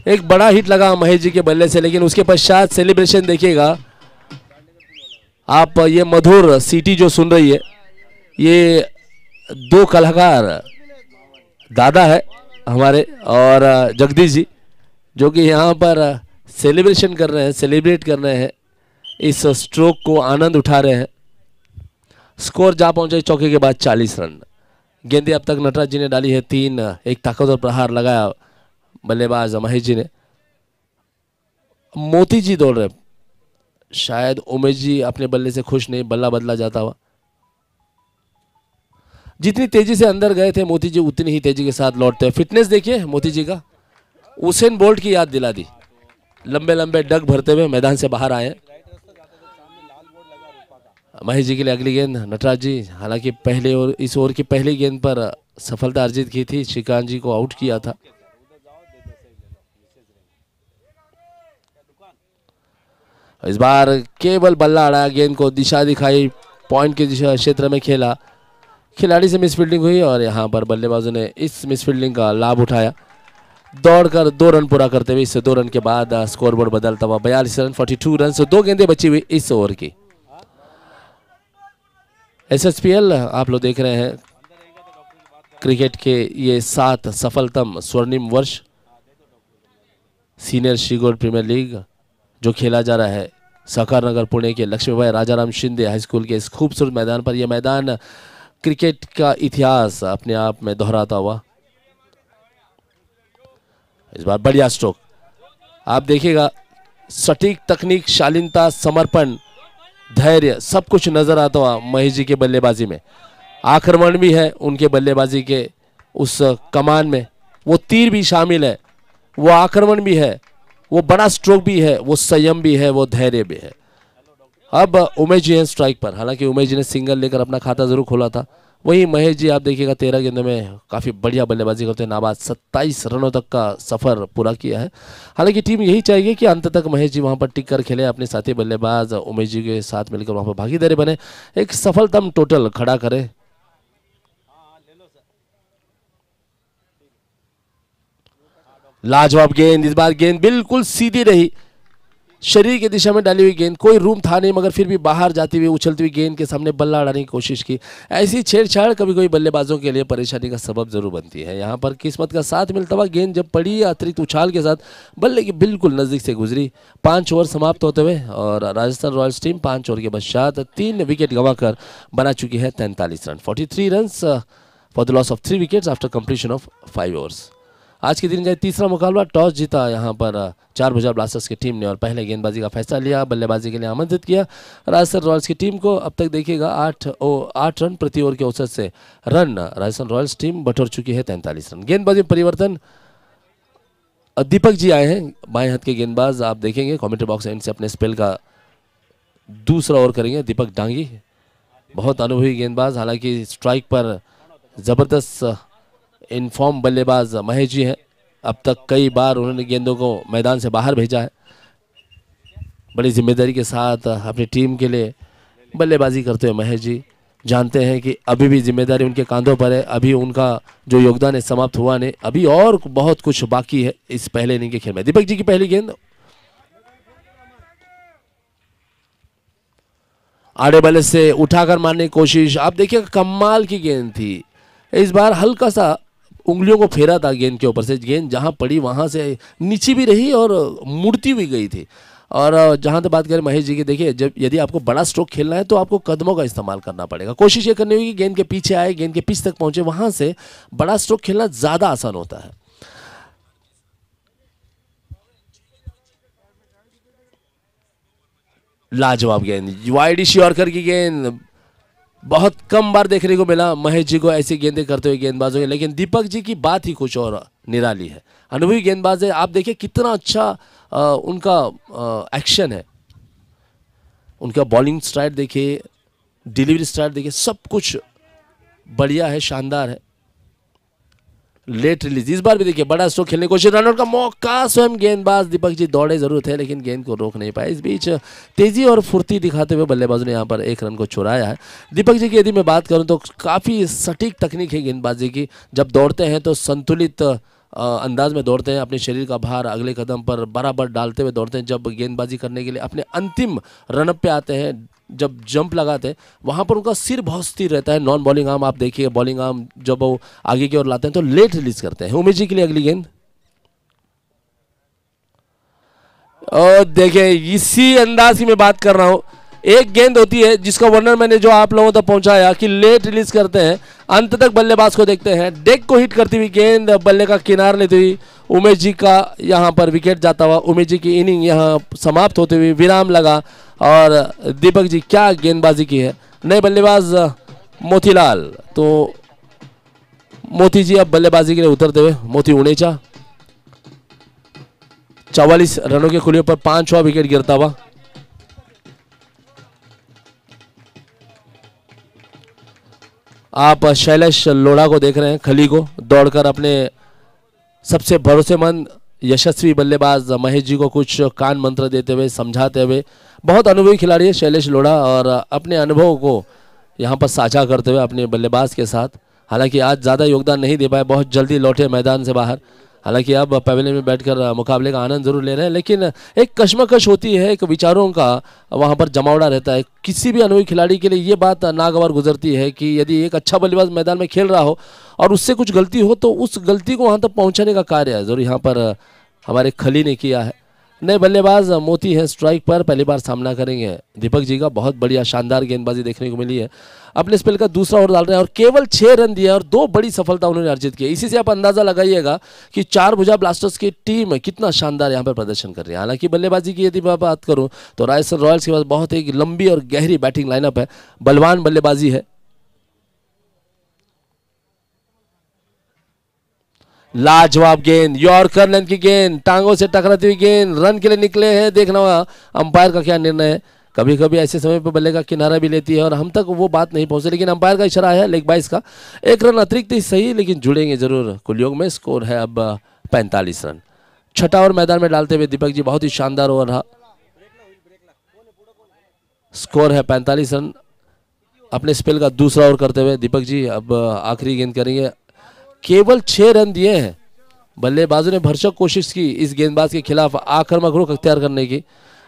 एक बड़ा हिट लगा महेश जी के बल्ले से, लेकिन उसके पश्चात सेलिब्रेशन देखिएगा आप। ये मधुर सीटी जो सुन रही है, ये 2 कलाकार दादा है हमारे और जगदीश जी, जो कि यहाँ पर सेलिब्रेशन कर रहे हैं, सेलिब्रेट कर रहे हैं, इस स्ट्रोक को आनंद उठा रहे हैं। स्कोर जा पहुंचे चौके के बाद 40 रन। गेंदें अब तक नटराज जी ने डाली है 3, एक ताकतवर प्रहार लगाया बल्लेबाज महेश जी ने। मोती जी दौड़ रहे, शायद उमेश जी अपने बल्ले से खुश नहीं, बल्ला बदला जाता हुआ। जितनी तेजी से अंदर गए थे मोती जी, उतनी ही तेजी के साथ लौटते हैं। फिटनेस देखिए मोती जी का, उसेन बोल्ट की याद दिला दी। लंबे लंबे डग भरते हुए मैदान से बाहर आए। महेश जी के लिए अगली गेंद नटराज जी, हालांकि पहले और इस ओवर की पहली गेंद पर सफलता अर्जित की थी, श्रीकांत जी को आउट किया था। इस बार केवल बल्ला अड़ाया, गेंद को दिशा दिखाई, पॉइंट के दिशा क्षेत्र में खेला, खिलाड़ी से मिसफील्डिंग हुई और यहां पर बल्लेबाजों ने इस मिसफील्डिंग का लाभ उठाया। दौड़कर 2 रन पूरा करते हुए इस 2 रन के बाद स्कोरबोर्ड बदलता हुआ 42 रन, 42 रन से 2 गेंदें बची हुई इस ओवर की। SSPL आप लोग देख रहे हैं, क्रिकेट के ये 7 सफलतम स्वर्णिम वर्ष सीनियर श्रीगोल प्रीमियर लीग जो खेला जा रहा है सहकार नगर पुणे के लक्ष्मीबाई राजाराम शिंदे हाई स्कूल के इस खूबसूरत मैदान पर। यह मैदान क्रिकेट का इतिहास अपने आप में दोहराता हुआ। इस बार बढ़िया स्ट्रोक आप देखिएगा, सटीक तकनीक, शालीनता, समर्पण, धैर्य सब कुछ नजर आता हुआ महेश जी के बल्लेबाजी में। आक्रमण भी है उनके बल्लेबाजी के उस कमान में, वो तीर भी शामिल है, वो आक्रमण भी है, वो बड़ा स्ट्रोक भी है, वो संयम भी है, वो धैर्य भी है। अब उमेश जी हैं स्ट्राइक पर, हालांकि उमेश जी ने सिंगल लेकर अपना खाता जरूर खोला था। वहीं महेश जी आप देखिएगा 13 गेंदों में काफ़ी बढ़िया बल्लेबाजी करते हैं, नाबाद 27 रनों तक का सफ़र पूरा किया है। हालांकि टीम यही चाहेगी कि अंत तक महेश जी वहां पर टिक कर खेले, अपने साथी बल्लेबाज उमेश जी के साथ मिलकर वहां पर भागीदारी बने, एक सफलतम टोटल खड़ा करे। लाजवाब गेंद, इस बार गेंद बिल्कुल सीधी रही, शरीर की दिशा में डाली हुई गेंद, कोई रूम था नहीं, मगर फिर भी बाहर जाती हुई उछलती हुई गेंद के सामने बल्ला अड़ाने की कोशिश की। ऐसी छेड़छाड़ कभी कोई बल्लेबाजों के लिए परेशानी का सबब जरूर बनती है। यहाँ पर किस्मत का साथ मिलता हुआ गेंद जब पड़ी अतिरिक्त उछाल के साथ बल्ले की बिल्कुल नजदीक से गुजरी। 5 ओवर समाप्त होते हुए और राजस्थान रॉयल्स टीम 5 ओवर के पश्चात 3 विकेट गंवाकर बना चुकी है 43 run, 43 run for the loss of 3 wickets after completion of 5 overs. आज के दिन का तीसरा मुकाबला टॉस जीता यहाँ पर 4 भुजा ब्लास्टर्स की टीम ने और पहले गेंदबाजी का फैसला लिया, बल्लेबाजी के लिए आमंत्रित किया राजस्थान रॉयल्स की टीम को। अब तक देखिएगा 8 रन प्रति ओवर के औसत से रन राजस्थान रॉयल्स टीम बटोर चुकी है 43 रन। गेंदबाजी में परिवर्तन, दीपक जी आए हैं बाएं हाथ के गेंदबाज, आप देखेंगे कमेंट्री बॉक्स एंड से अपने स्पेल का दूसरा ओवर करेंगे दीपक डांगी, बहुत अनुभवी गेंदबाज। हालांकि स्ट्राइक पर जबरदस्त इनफॉर्म बल्लेबाज महेश जी हैं, अब तक कई बार उन्होंने गेंदों को मैदान से बाहर भेजा है। बड़ी जिम्मेदारी के साथ अपनी टीम के लिए बल्लेबाजी करते हुए महेश जी जानते हैं कि अभी भी जिम्मेदारी उनके कांधों पर है, अभी उनका जो योगदान है समाप्त हुआ नहीं, अभी और बहुत कुछ बाकी है इस पहले इनिंग के खेल में। दीपक जी की पहली गेंद आड़े बल्ले से उठाकर मारने की कोशिश, आप देखिए कमाल की गेंद थी। इस बार हल्का सा उंगलियों को फेरा था गेंद के ऊपर से, गेंद जहां पड़ी वहां से नीचे भी रही और मुड़ती भी गई थी। और जहां तक बात करें महेश जी की, देखिए जब यदि आपको बड़ा स्ट्रोक खेलना है तो आपको कदमों का इस्तेमाल करना पड़ेगा। कोशिश ये करनी होगी कि गेंद के पीछे आए, गेंद के पिच तक पहुंचे, वहां से बड़ा स्ट्रोक खेलना ज्यादा आसान होता है। लाजवाब गेंद, वाइड यॉर्कर की गेंद, बहुत कम बार देखने को मिला महेश जी को ऐसी गेंदें करते हुए गेंदबाजों के, लेकिन दीपक जी की बात ही कुछ और निराली है। अनुभवी गेंदबाज है, आप देखिए कितना अच्छा उनका एक्शन है, उनका बॉलिंग स्टाइल देखिए, डिलीवरी स्टाइल देखिए, सब कुछ बढ़िया है, शानदार है। Late release. इस बार भी देखिए बड़ा स्ट्रोक खेलने की कोशिश, रन आउट का मौका, स्वयं गेंदबाज दीपक जी दौड़े जरूर थे लेकिन गेंद को रोक नहीं पाए। इस बीच तेजी और फुर्ती दिखाते हुए बल्लेबाजों ने यहाँ पर एक रन को चुराया है। दीपक जी की यदि मैं बात करूँ तो काफ़ी सटीक तकनीक है गेंदबाजी की। जब दौड़ते हैं तो संतुलित अंदाज में दौड़ते हैं, अपने शरीर का भार अगले कदम पर बराबर डालते हुए दौड़ते हैं। जब गेंदबाजी करने के लिए अपने अंतिम रनअप पे आते हैं, जब जंप लगाते हैं, वहाँ पर उनका सिर बहुत स्थिर रहता है। नॉन बॉलिंग आर्म आप देखिए, बॉलिंग आर्म जब वो आगे की ओर लाते हैं तो लेट रिलीज करते हैं। उमेश जी के लिए अगली गेंद, और देखिए इसी अंदाज की मैं बात कर रहा हूँ। एक गेंद होती है जिसका वर्णन मैंने जो आप लोगों तक पहुंचाया कि लेट रिलीज करते हैं, अंत तक बल्लेबाज को देखते हैं। डेक को हिट करती हुई गेंद बल्ले का किनार लेती हुई उमेश जी का यहाँ पर विकेट जाता हुआ, उमेश जी की इनिंग यहाँ समाप्त होते हुए विराम लगा। और दीपक जी क्या गेंदबाजी की है। नए बल्लेबाज मोतीलाल, तो मोती जी अब बल्लेबाजी के लिए उतरते हुए। मोती उनेचा 44 रनों के खुले पर 5वां विकेट गिरता हुआ। आप शैलेश लोढ़ा को देख रहे हैं, खली को दौड़कर अपने सबसे भरोसेमंद यशस्वी बल्लेबाज महेश जी को कुछ कान मंत्र देते हुए, समझाते हुए। बहुत अनुभवी खिलाड़ी है शैलेश लोढ़ा और अपने अनुभव को यहाँ पर साझा करते हुए अपने बल्लेबाज के साथ। हालांकि आज ज़्यादा योगदान नहीं दे पाए, बहुत जल्दी लौटे मैदान से बाहर। हालांकि अब पवेलियन में बैठकर मुकाबले का आनंद जरूर ले रहे हैं, लेकिन एक कश्मकश होती है, एक विचारों का वहां पर जमावड़ा रहता है। किसी भी अनुभवी खिलाड़ी के लिए ये बात नागवार गुजरती है कि यदि एक अच्छा बल्लेबाज मैदान में खेल रहा हो और उससे कुछ गलती हो तो उस गलती को वहां तक पहुंचाने का कार्य जरूर यहाँ पर हमारे खली ने किया है। नए बल्लेबाज मोती हैं स्ट्राइक पर, पहली बार सामना करेंगे दीपक जी का। बहुत बढ़िया शानदार गेंदबाजी देखने को मिली है। अपने स्पेल का दूसरा ओवर डाल रहे हैं और केवल 6 रन दिए और 2 बड़ी सफलता उन्होंने अर्जित की। इसी से आप अंदाजा लगाइएगा कि 4 भुजा ब्लास्टर्स की टीम कितना शानदार यहाँ पर प्रदर्शन कर रही है। हालांकि बल्लेबाजी की यदि मैं बात करूँ तो राजस्थान रॉयल्स के पास बहुत एक लंबी और गहरी बैटिंग लाइनअप है, बलवान बल्लेबाजी है। लाजवाब गेंद, यॉर्कर लेंथ की गेंद, टांगों से टकराती हुई गेंद, रन के लिए निकले हैं। देखना होगा अंपायर का क्या निर्णय है। कभी कभी ऐसे समय पर बल्ले का किनारा भी लेती है और हम तक वो बात नहीं पहुंचे, लेकिन अंपायर का इशारा है लेग बाइस का। 1 रन अतिरिक्त ही सही, लेकिन जुड़ेंगे जरूर कुलयोग में। स्कोर है अब 45 रन। छठा ओवर मैदान में डालते हुए दीपक जी, बहुत ही शानदार ओवर रहा। स्कोर है 45 रन। अपने स्पेल का दूसरा ओवर करते हुए दीपक जी अब आखिरी गेंद करेंगे। केवल 6 रन दिए हैं। बल्लेबाजों ने भरसक कोशिश की इस गेंदबाज के खिलाफ आक्रामक रुख अख्तियार करने की,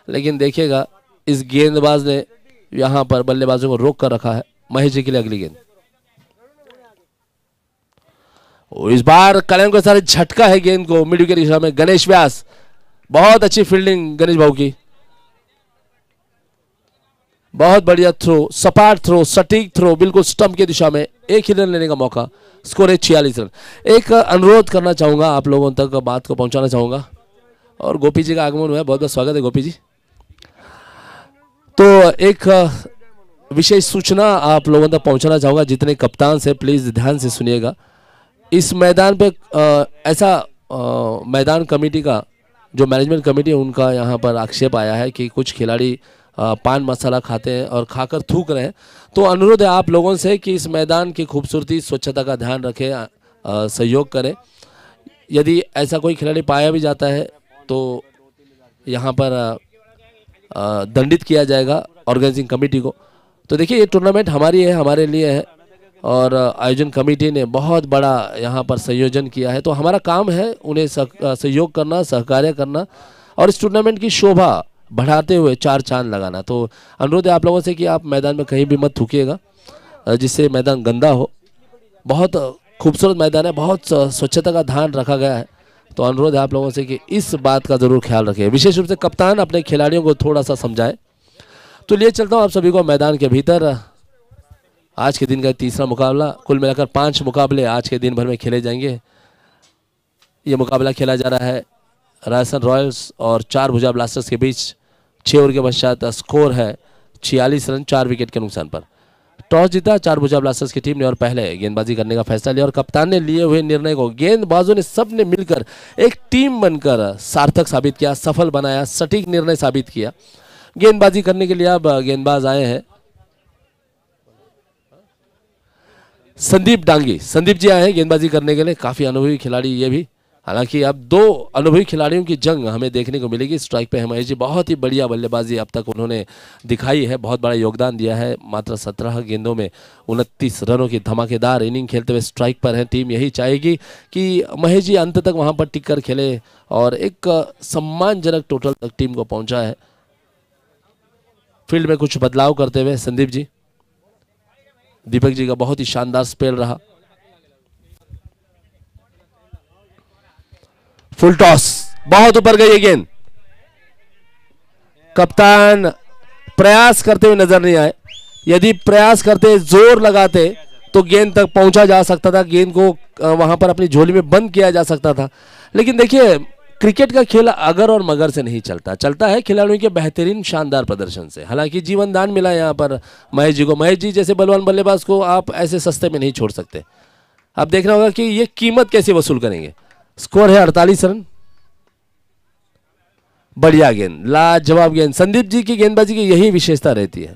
लेकिन देखिएगा इस गेंदबाज ने यहां पर बल्लेबाजों को रोक कर रखा है। महेश जी के लिए अगली गेंद। इस बार कलम के सारे झटका है गेंद को मिड विकेट की दिशा में। गणेश व्यास, बहुत अच्छी फील्डिंग गणेश भाऊ की, बहुत बढ़िया थ्रो, सपाट थ्रो, सटीक थ्रो, बिल्कुल स्टंप की दिशा में। एक ही रन लेने का मौका। स्कोर है 46 रन। एक अनुरोध करना चाहूंगा, आप लोगों तक बात को पहुंचाना चाहूंगा, और गोपी जी का आगमन हुआ है, बहुत बहुत स्वागत है गोपी जी। तो एक विशेष सूचना आप लोगों तक पहुंचाना चाहूंगा, जितने कप्तान से प्लीज ध्यान से सुनिएगा। इस मैदान पे ऐसा मैदान कमेटी का जो मैनेजमेंट कमेटी है उनका यहाँ पर आक्षेप आया है कि कुछ खिलाड़ी पान मसाला खाते हैं और खाकर थूक रहे हैं। तो अनुरोध है आप लोगों से कि इस मैदान की खूबसूरती स्वच्छता का ध्यान रखें, सहयोग करें। यदि ऐसा कोई खिलाड़ी पाया भी जाता है तो यहाँ पर दंडित किया जाएगा ऑर्गेनाइजिंग कमेटी को। तो देखिए ये टूर्नामेंट हमारी है, हमारे लिए है, और आयोजन कमेटी ने बहुत बड़ा यहाँ पर संयोजन किया है। तो हमारा काम है उन्हें सहयोग करना, सहकार्य करना और इस टूर्नामेंट की शोभा बढ़ाते हुए 4 चांद लगाना। तो अनुरोध है आप लोगों से कि आप मैदान में कहीं भी मत थूकिएगा जिससे मैदान गंदा हो। बहुत खूबसूरत मैदान है, बहुत स्वच्छता का ध्यान रखा गया है। तो अनुरोध है आप लोगों से कि इस बात का जरूर ख्याल रखें, विशेष रूप से कप्तान अपने खिलाड़ियों को थोड़ा सा समझाए। तो लिए चलता हूँ आप सभी को मैदान के भीतर। आज के दिन का तीसरा मुकाबला, कुल मिलाकर 5 मुकाबले आज के दिन भर में खेले जाएंगे। ये मुकाबला खेला जा रहा है राजस्थान रॉयल्स और 4 भुजा ब्लास्टर्स के बीच। 6 ओवर के पश्चात स्कोर है 46 रन 4 विकेट के नुकसान पर। टॉस जीता 4 भुजा ब्लास्टर्स की टीम ने और पहले गेंदबाजी करने का फैसला लिया और कप्तान ने लिए हुए निर्णय को गेंदबाजों ने सब ने मिलकर एक टीम बनकर सार्थक साबित किया, सफल बनाया, सटीक निर्णय साबित किया। गेंदबाजी करने के लिए अब गेंदबाज आए हैं। संदीप डांगी, संदीप जी आए हैं गेंदबाजी करने के लिए, काफ़ी अनुभवी खिलाड़ी ये भी। हालांकि अब दो अनुभवी खिलाड़ियों की जंग हमें देखने को मिलेगी। स्ट्राइक पे महेश जी, बहुत ही बढ़िया बल्लेबाजी अब तक उन्होंने दिखाई है, बहुत बड़ा योगदान दिया है। मात्र 17 गेंदों में 29 रनों की धमाकेदार इनिंग खेलते हुए स्ट्राइक पर है। टीम यही चाहेगी कि महेश जी अंत तक वहां पर टिक कर खेले और एक सम्मानजनक टोटल तक टीम को पहुंचा है। फील्ड में कुछ बदलाव करते हुए संदीप जी, दीपक जी का बहुत ही शानदार स्पेल रहा। फुल टॉस, बहुत ऊपर गई ये गेंद, कप्तान प्रयास करते हुए नजर नहीं आए। यदि प्रयास करते, जोर लगाते तो गेंद तक पहुंचा जा सकता था, गेंद को वहां पर अपनी झोली में बंद किया जा सकता था। लेकिन देखिए, क्रिकेट का खेल अगर और मगर से नहीं चलता, चलता है खिलाड़ियों के बेहतरीन शानदार प्रदर्शन से। हालांकि जीवन दान मिला यहाँ पर महेश जी को। महेश जी जैसे बलवान बल्लेबाज को आप ऐसे सस्ते में नहीं छोड़ सकते। अब देखना होगा कि ये कीमत कैसे वसूल करेंगे। स्कोर है 48 रन। बढ़िया गेंद, लाजवाब गेंद। संदीप जी की गेंदबाजी की यही विशेषता रहती है,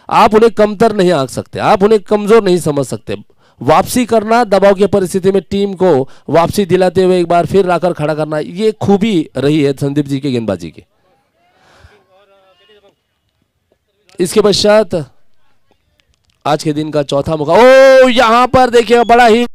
आप उन्हें कमतर नहीं आंक सकते, आप उन्हें कमजोर नहीं समझ सकते। वापसी करना, दबाव की परिस्थिति में टीम को वापसी दिलाते हुए एक बार फिर लाकर खड़ा करना, ये खूबी रही है संदीप जी की गेंदबाजी की। इसके पश्चात आज के दिन का चौथा मौका, ओ यहां पर देखिए बड़ा ही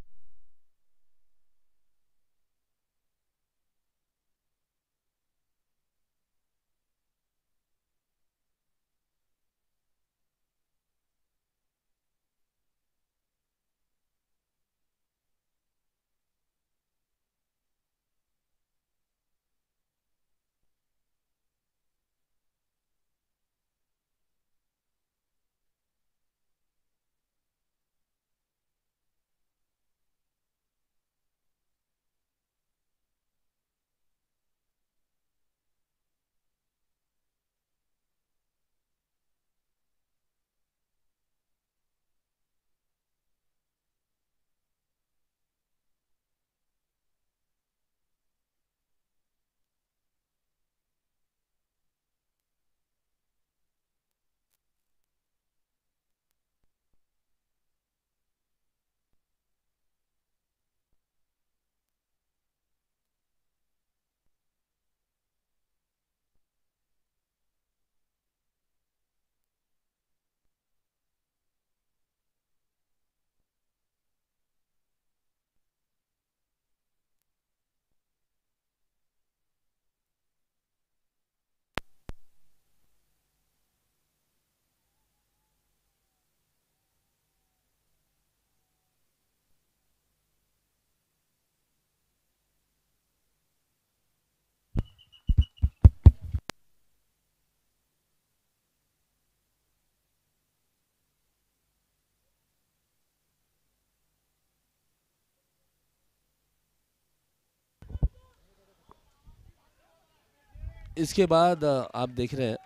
इसके बाद आप देख रहे हैं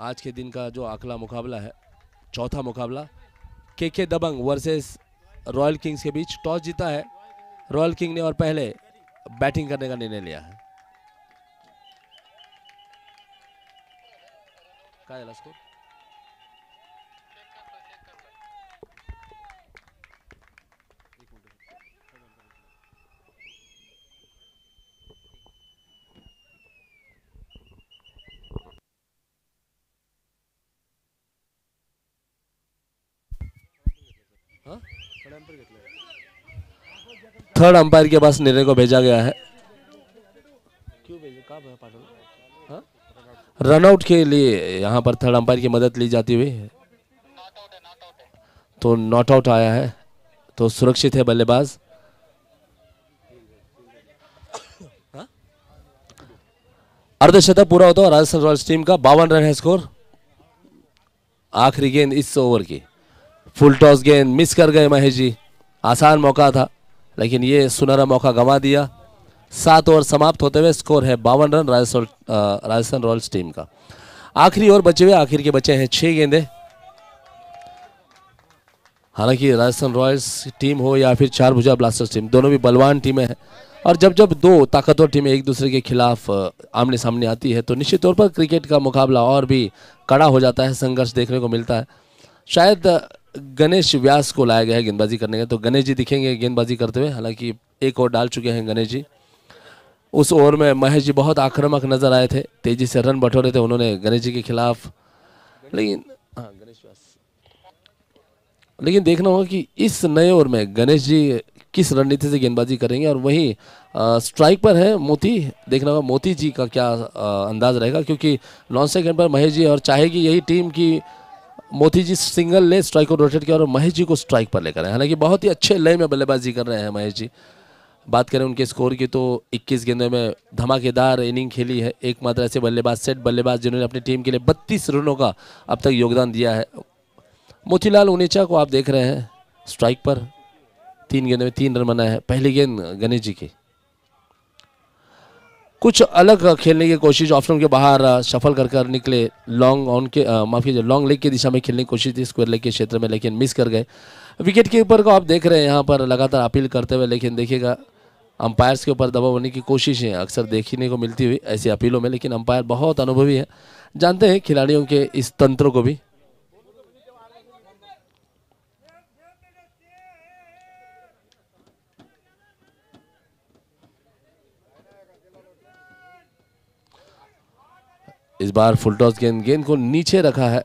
आज के दिन का जो अगला मुकाबला है, चौथा मुकाबला के दबंग वर्सेस रॉयल किंग्स के बीच। टॉस जीता है रॉयल किंग ने और पहले बैटिंग करने का निर्णय लिया है। काय झाला स्कोर? थर्ड अंपायर के पास निर्णय को भेजा गया है। क्यों भेजा? कहाँ पाठक? रनआउट के लिए यहाँ पर थर्ड अंपायर की मदद ली जाती हुई है, तो नॉट आउट आया है, तो सुरक्षित है बल्लेबाज। अर्धशतक पूरा होता है राजस्थान रॉयल्स टीम का। 52 रन है स्कोर। आखिरी गेंद इस ओवर की, फुल टॉस गेंद मिस कर गए महेश जी। आसान मौका था लेकिन ये सुनहरा मौका गंवा दिया। 7 ओवर समाप्त होते हुए स्कोर है 52 रन राजस्थान रॉयल्स टीम का। आखिरी ओवर बचे हुए, आखिर के बचे हैं 6 गेंदे। हालांकि राजस्थान रॉयल्स टीम हो या फिर चार भुजा ब्लास्टर्स टीम, दोनों भी बलवान टीमें हैं और जब जब दो ताकतवर टीमें एक दूसरे के खिलाफ आमने सामने आती है तो निश्चित तौर पर क्रिकेट का मुकाबला और भी कड़ा हो जाता है, संघर्ष देखने को मिलता है। शायद गणेश व्यास को लाया गया है गेंदबाजी करने का, तो गणेश जी दिखेंगे गेंदबाजी करते हुए। हालांकि एक और डाल चुके हैं गणेश जी। उस ओवर में महेश जी बहुत आक्रामक नजर आए थे, तेजी से रन बटोरे थे उन्होंने गणेश जी के खिलाफ। लेकिन हाँ, गणेश व्यास। लेकिन देखना होगा कि इस नए ओवर में गणेश जी किस रणनीति से गेंदबाजी करेंगे। और वहीं स्ट्राइक पर है मोती। देखना होगा मोती जी का क्या अंदाज रहेगा, क्योंकि नॉन सेकंड पर महेश जी और चाहेगी यही टीम की मोती जी सिंगल ले, स्ट्राइक को रोटेट किया और महेश जी को स्ट्राइक पर लेकर आए। हालांकि बहुत ही अच्छे लय में बल्लेबाजी कर रहे हैं महेश जी। बात करें उनके स्कोर की तो 21 गेंदों में धमाकेदार इनिंग खेली है। एकमात्र ऐसे बल्लेबाज, सेट बल्लेबाज जिन्होंने अपनी टीम के लिए 32 रनों का अब तक योगदान दिया है। मोतीलाल उनेचा को आप देख रहे हैं स्ट्राइक पर, 3 गेंदों में 3 रन बनाए हैं। पहली गेंद गणेश जी की, कुछ अलग खेलने की कोशिश, ऑप्शन के बाहर शफल कर निकले, लॉन्ग ऑन के माफ कीजिए लॉन्ग लेग की दिशा में खेलने की कोशिश थी स्क्वायर लेग के क्षेत्र में, लेकिन मिस कर गए। विकेट कीपर को आप देख रहे हैं यहाँ पर लगातार अपील करते हुए, लेकिन देखिएगा अंपायर्स के ऊपर दबाव बनने की कोशिशें अक्सर देखने को मिलती हुई ऐसी अपीलों में। लेकिन अंपायर बहुत अनुभवी है, जानते हैं खिलाड़ियों के इस तंत्र को भी। इस बार फुल टॉस गेंद को नीचे रखा है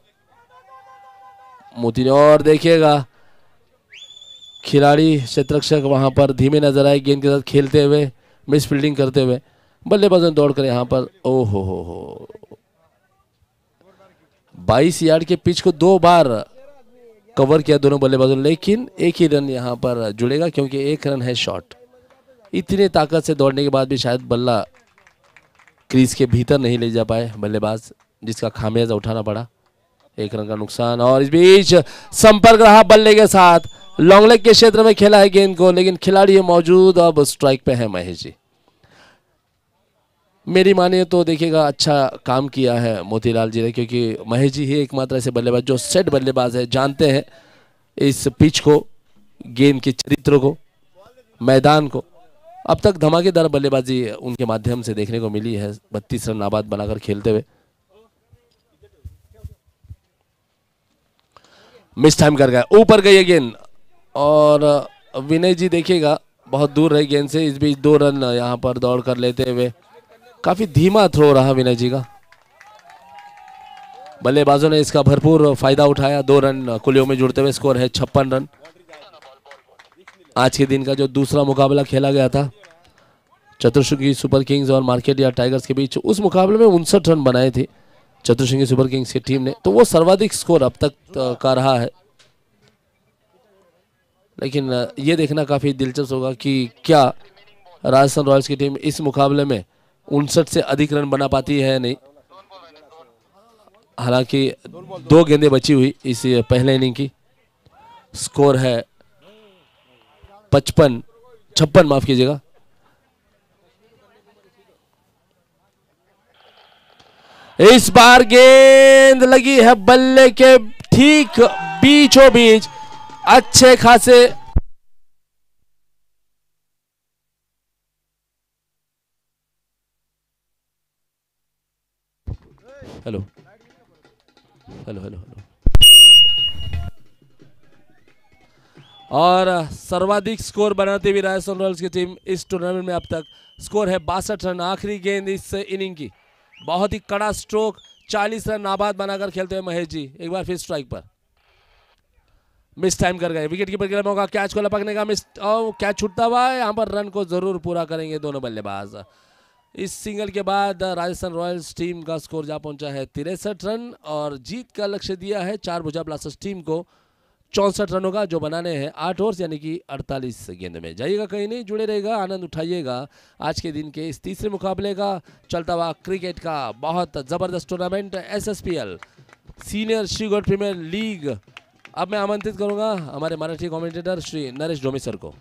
मोती ने, और देखिएगा खिलाड़ी क्षेत्ररक्षक वहां पर धीमे नजर आए गेंद के साथ खेलते हुए, मिस फील्डिंग करते हुए। बल्लेबाजों ने दौड़कर यहां पर ओ हो 22 यार्ड के पिच को 2 बार कवर किया दोनों बल्लेबाजों ने, लेकिन एक ही रन यहां पर जुड़ेगा क्योंकि एक रन है शॉर्ट। इतनी ताकत से दौड़ने के बाद भी शायद बल्ला क्रीज के भीतर नहीं ले जा पाए बल्लेबाज, जिसका खामियाजा उठाना पड़ा। 1 रन का नुकसान, और इस बीच संपर्क रहा बल्ले के साथ, लॉन्ग लेग के क्षेत्र में खेला है गेंद को, लेकिन खिलाड़ी मौजूद अब स्ट्राइक पे है महेश जी। मेरी मानिए तो देखिएगा अच्छा काम किया है मोतीलाल जी ने, क्योंकि महेश जी ही एकमात्र ऐसे बल्लेबाज जो सेट बल्लेबाज है, जानते हैं इस पिच को, गेंद के चरित्र को, मैदान को। अब तक धमाकेदार बल्लेबाजी उनके माध्यम से देखने को मिली है, 32 रन नाबाद बनाकर खेलते हुए। मिस टाइम कर गया, ऊपर गई है गेंद, और विनय जी देखिएगा बहुत दूर रही गेंद से। इस बीच 2 रन यहां पर दौड़ कर लेते हुए, काफी धीमा थ्रो रहा विनय जी का। बल्लेबाजों ने इसका भरपूर फायदा उठाया, 2 रन कुलियों में जुड़ते हुए स्कोर है 56 रन। आज के दिन का जो दूसरा मुकाबला खेला गया था चतुर्शुंगी सुपर किंग्स और मार्केट यार्ड टाइगर्स के बीच, उस मुकाबले में 59 रन बनाए थे चतुर्शुंगी सुपर किंग्स की टीम ने, तो वो सर्वाधिक स्कोर अब तक का रहा है। लेकिन ये देखना काफी दिलचस्प होगा कि क्या राजस्थान रॉयल्स की टीम इस मुकाबले में 59 से अधिक रन बना पाती है या नहीं। हालांकि 2 गेंदें बची हुई इस पहले इनिंग की, स्कोर है 56 माफ कीजिएगा। इस बार गेंद लगी है बल्ले के ठीक बीचों बीच, अच्छे खासे हेलो हेलो हेलो हेलो और सर्वाधिक स्कोर बनाते हुए राजस्थान रॉयल्स की टीम इस टूर्नामेंट में अब तक, स्कोर है 62 रन। आखिरी गेंद इस इनिंग की, बहुत ही कड़ा स्ट्रोक, 40 रन नाबाद बनाकर खेलते हुए महेश जी एक बार फिर स्ट्राइक पर। मिस टाइम कर गए, विकेट कीपर के लिए मौका, कैच को लपकने का, मिस, कैच छूटता हुआ है। यहाँ पर रन को जरूर पूरा करेंगे दोनों बल्लेबाज। इस सिंगल के बाद राजस्थान रॉयल्स टीम का स्कोर जा पहुंचा है 63 रन, और जीत का लक्ष्य दिया है चार भुजा ब्लास्टर्स टीम को 64 रनों का, जो बनाने हैं 8 ओवर्स यानी कि 48 गेंद में। जाइएगा कहीं नहीं, जुड़े रहेगा, आनंद उठाइएगा आज के दिन के इस तीसरे मुकाबले का, चलता हुआ क्रिकेट का बहुत जबरदस्त tournament SSPL senior Shri gold premier league. अब मैं आमंत्रित करूंगा हमारे मराठी कमेंटेटर श्री नरेश डोमी सर को।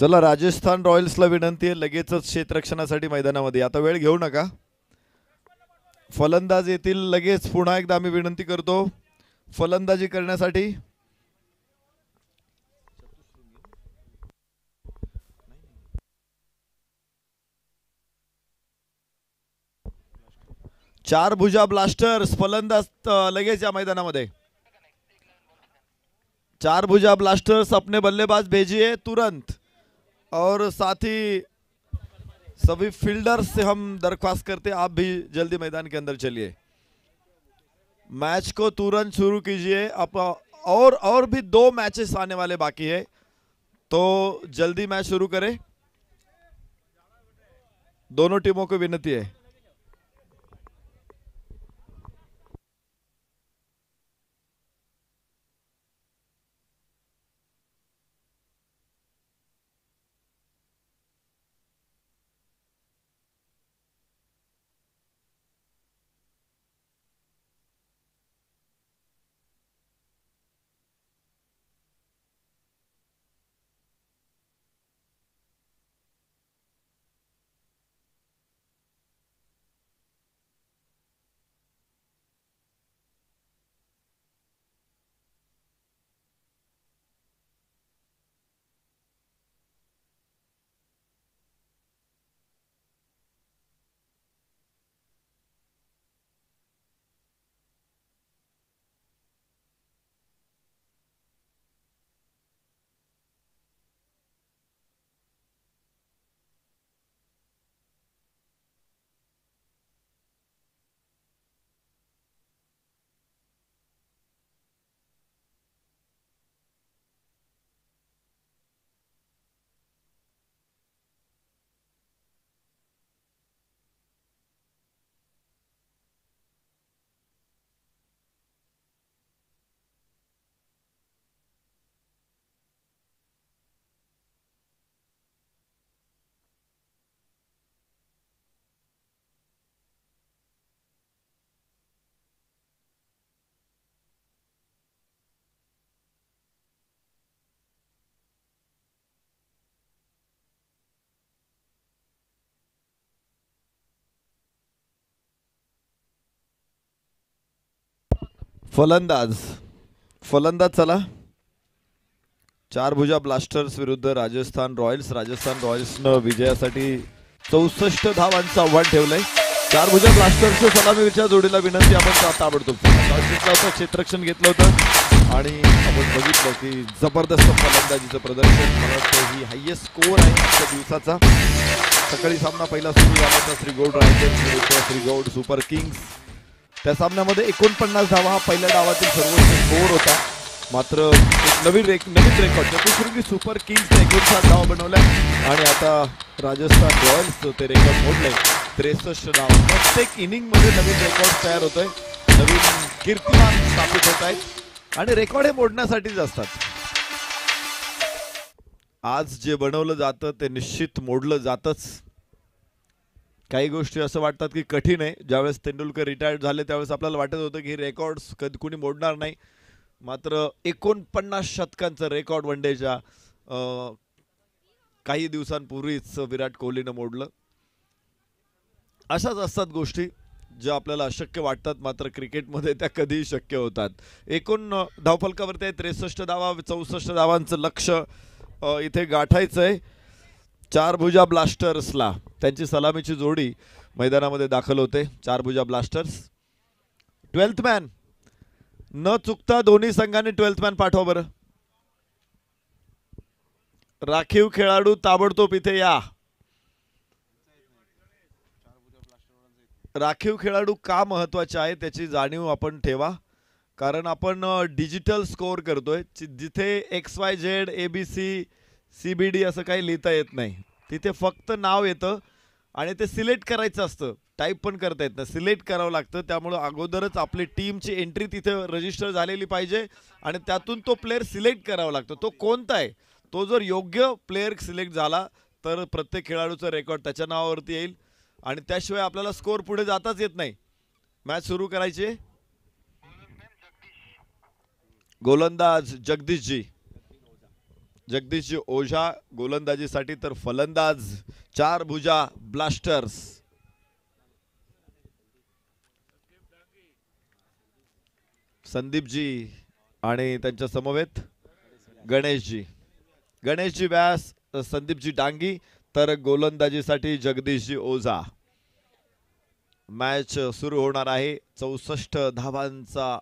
चला, राजस्थान रॉयल्सला विनंती आहे लगेचच क्षेत्ररक्षणासाठी मैदानामध्ये. आता वेळ घेऊ नका. फलंदाज येतील लगेच. पुन्हा एकदा आम्ही विनंती करतो फलंदाजी करण्यासाठी. चार भुजा ब्लास्टर्स फलंदाज लगेच या मैदानामध्ये. चार भुजा ब्लास्टर्स अपने बल्लेबाज भेजिए तुरंत, और साथ ही सभी फील्डर्स से हम दरख्वास्त करते हैं आप भी जल्दी मैदान के अंदर चलिए. मैच को तुरंत शुरू कीजिए. आप और भी 2 मैचेस आने वाले बाकी है, तो जल्दी मैच शुरू करें. दोनों टीमों को विनती है. फलंदाज चला. चार भुजा ब्लास्टर्स विरुद्ध राजस्थान रॉयल्स. राजस्थान रॉयल्सनं विजयासाठी 64 धावांचं आव्हान ठेवलंय. चार भुजा ब्लास्टर्सच्या सलामीच्या जोडीला विनंती. आपण ताबडतोब क्षेत्ररक्षण घेतलं होतं आणि आपण बघितलं की जबरदस्त फलंदाजीचं प्रदर्शन. मला वाटतं ही हायेस्ट स्कोअर आहे आजच्या दिवसाचा. सकाळी सामना पहिला सुरू झाला होता श्रीगौड रायडर्स विरुद्ध श्रीगौड सुपर किंग्स. त्या सामन्यामध्ये 49 धावा हा पहिल्या डावातील सर्वोच्च स्कोअर होता. मात्र एक नवीन रेकॉर्ड चतुश्रुंगी सुपर किंग्सने 59 धावा बनवल्या आणि आता राजस्थान रॉयल्स ते रेकॉर्ड मोडले. 63 धावा. प्रत्येक इनिंग मध्ये नवीन रेकॉर्ड तयार होतोय, नवीन कीर्तिमान स्थापित होत आहेत आणि रेकॉर्ड हे मोडण्यासाठीच असतात. आज जे बनवलं जातं ते निश्चित मोडलं जातच. काही गोष्टी असं वाटतात की कठीण आहे. ज्यावेळेस तेंडुलकर रिटायर्ड झाले त्यावेळेस आपल्याला वाटत होतं की रेकॉर्ड्स कधी कुणी मोडणार नाही. मात्र 49 शतकांचं रेकॉर्ड वनडेच्या काही दिवसांपूर्वीच विराट कोहलीनं मोडलं. अशाच असतात गोष्टी ज्या आपल्याला अशक्य वाटतात, मात्र क्रिकेटमध्ये त्या कधीही शक्य होतात. एकूण धावफलकावरती आहे 63 धावा. 64 धावांचं लक्ष इथे गाठायचं आहे चार भुजा ब्लास्टर्सला. त्यांची सलामीची जोडी मैदानामध्ये दाखल होते. चार भुजा ब्लास्टर्स. 12th मॅन न चुकता दोन्ही संघांनी 12th मॅन पाठवा बरं. राखीव खेळाडू ताबडतोब इथे या. राखीव खेळाडू का महत्वाचे आहे त्याची जाणीव आपण ठेवा, कारण आपण डिजिटल स्कोअर करतोय. जिथे XYZ ABC CBD असं काही लिहिता येत नाही, तिथे फक्त नाव येतं आणि ते सिलेक्ट करायचं असतं. टाईप पण करता येत नाही, सिलेक्ट करावं लागतं. त्यामुळे अगोदरच आपली टीमची एंट्री तिथे रजिस्टर झालेली पाहिजे आणि त्यातून तो प्लेअर सिलेक्ट करावा लागतो. तो कोणता आहे, तो जर योग्य प्लेअर सिलेक्ट झाला तर प्रत्येक खेळाडूचा रेकॉर्ड त्याच्या नावावरती येईल आणि त्याशिवाय आपल्याला स्कोअर पुढे जाताच येत नाही. मॅच सुरू करायची. गोलंदाज जगदीशजी. जगदीशजी ओझा गोलंदाजीसाठी तर फलंदाज चार भुजा ब्लास्टर्स. संदीपजी आणि त्यांच्या समवेत गणेशजी व्यास, संदीपजी डांगी तर गोलंदाजीसाठी जगदीशजी ओझा. मॅच सुरू होणार आहे. 64 धावांचा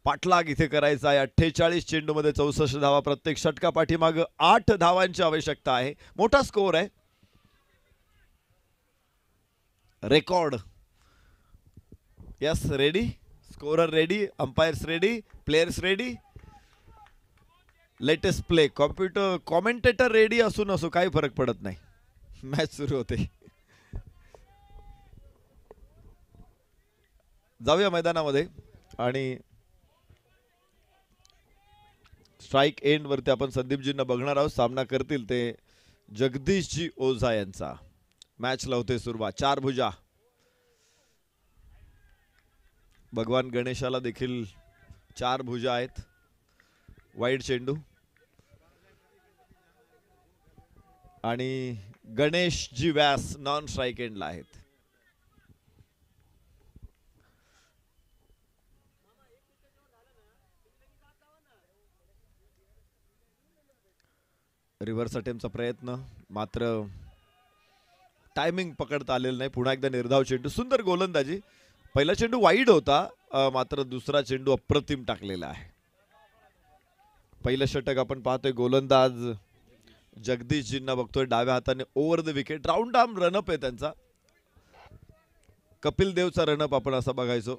पाठलाग इथे करायचा आहे. 48 चेंडूमध्ये 64 धावा. प्रत्येक षटका पाठीमाग 8 धावांची आवश्यकता आहे. मोठा स्कोर आहे. Record. Yes, ready. Scorer ready, umpires ready, players ready. Latest play. Computer commentator ready असू नसू काही फरक पडत नाही. मॅच सुरू होते. जाऊया मैदानामध्ये आणि स्ट्राइक एंड वरती आपण संदीपजींना बघणार आहोत. सामना करतील ते जगदीशजी ओझा यांचा. मॅच लावते सुरुवात. चार भुजा. भगवान गणेशाला देखील चार भुजा आहेत. वाईड चेंडू आणि गणेशजी व्यास नॉन स्ट्राइक एंडला आहेत. रिव्हर्स अटेम्प्टचा प्रयत्न मात्र टायमिंग पकडता आलेलं नाही. पुन्हा एकदा निर्धाव चेंडू. सुंदर गोलंदाजी. पहिला चेंडू वाईड होता, मात्र दुसरा चेंडू अप्रतिम टाकलेला आहे. पहिलं षटक आपण पाहतोय. गोलंदाज जगदीशजींना बघतोय डाव्या हाताने over the wicket. Round arm run-up आहे त्यांचा. कपिल देवचा रनअप आपण असा बघायचो.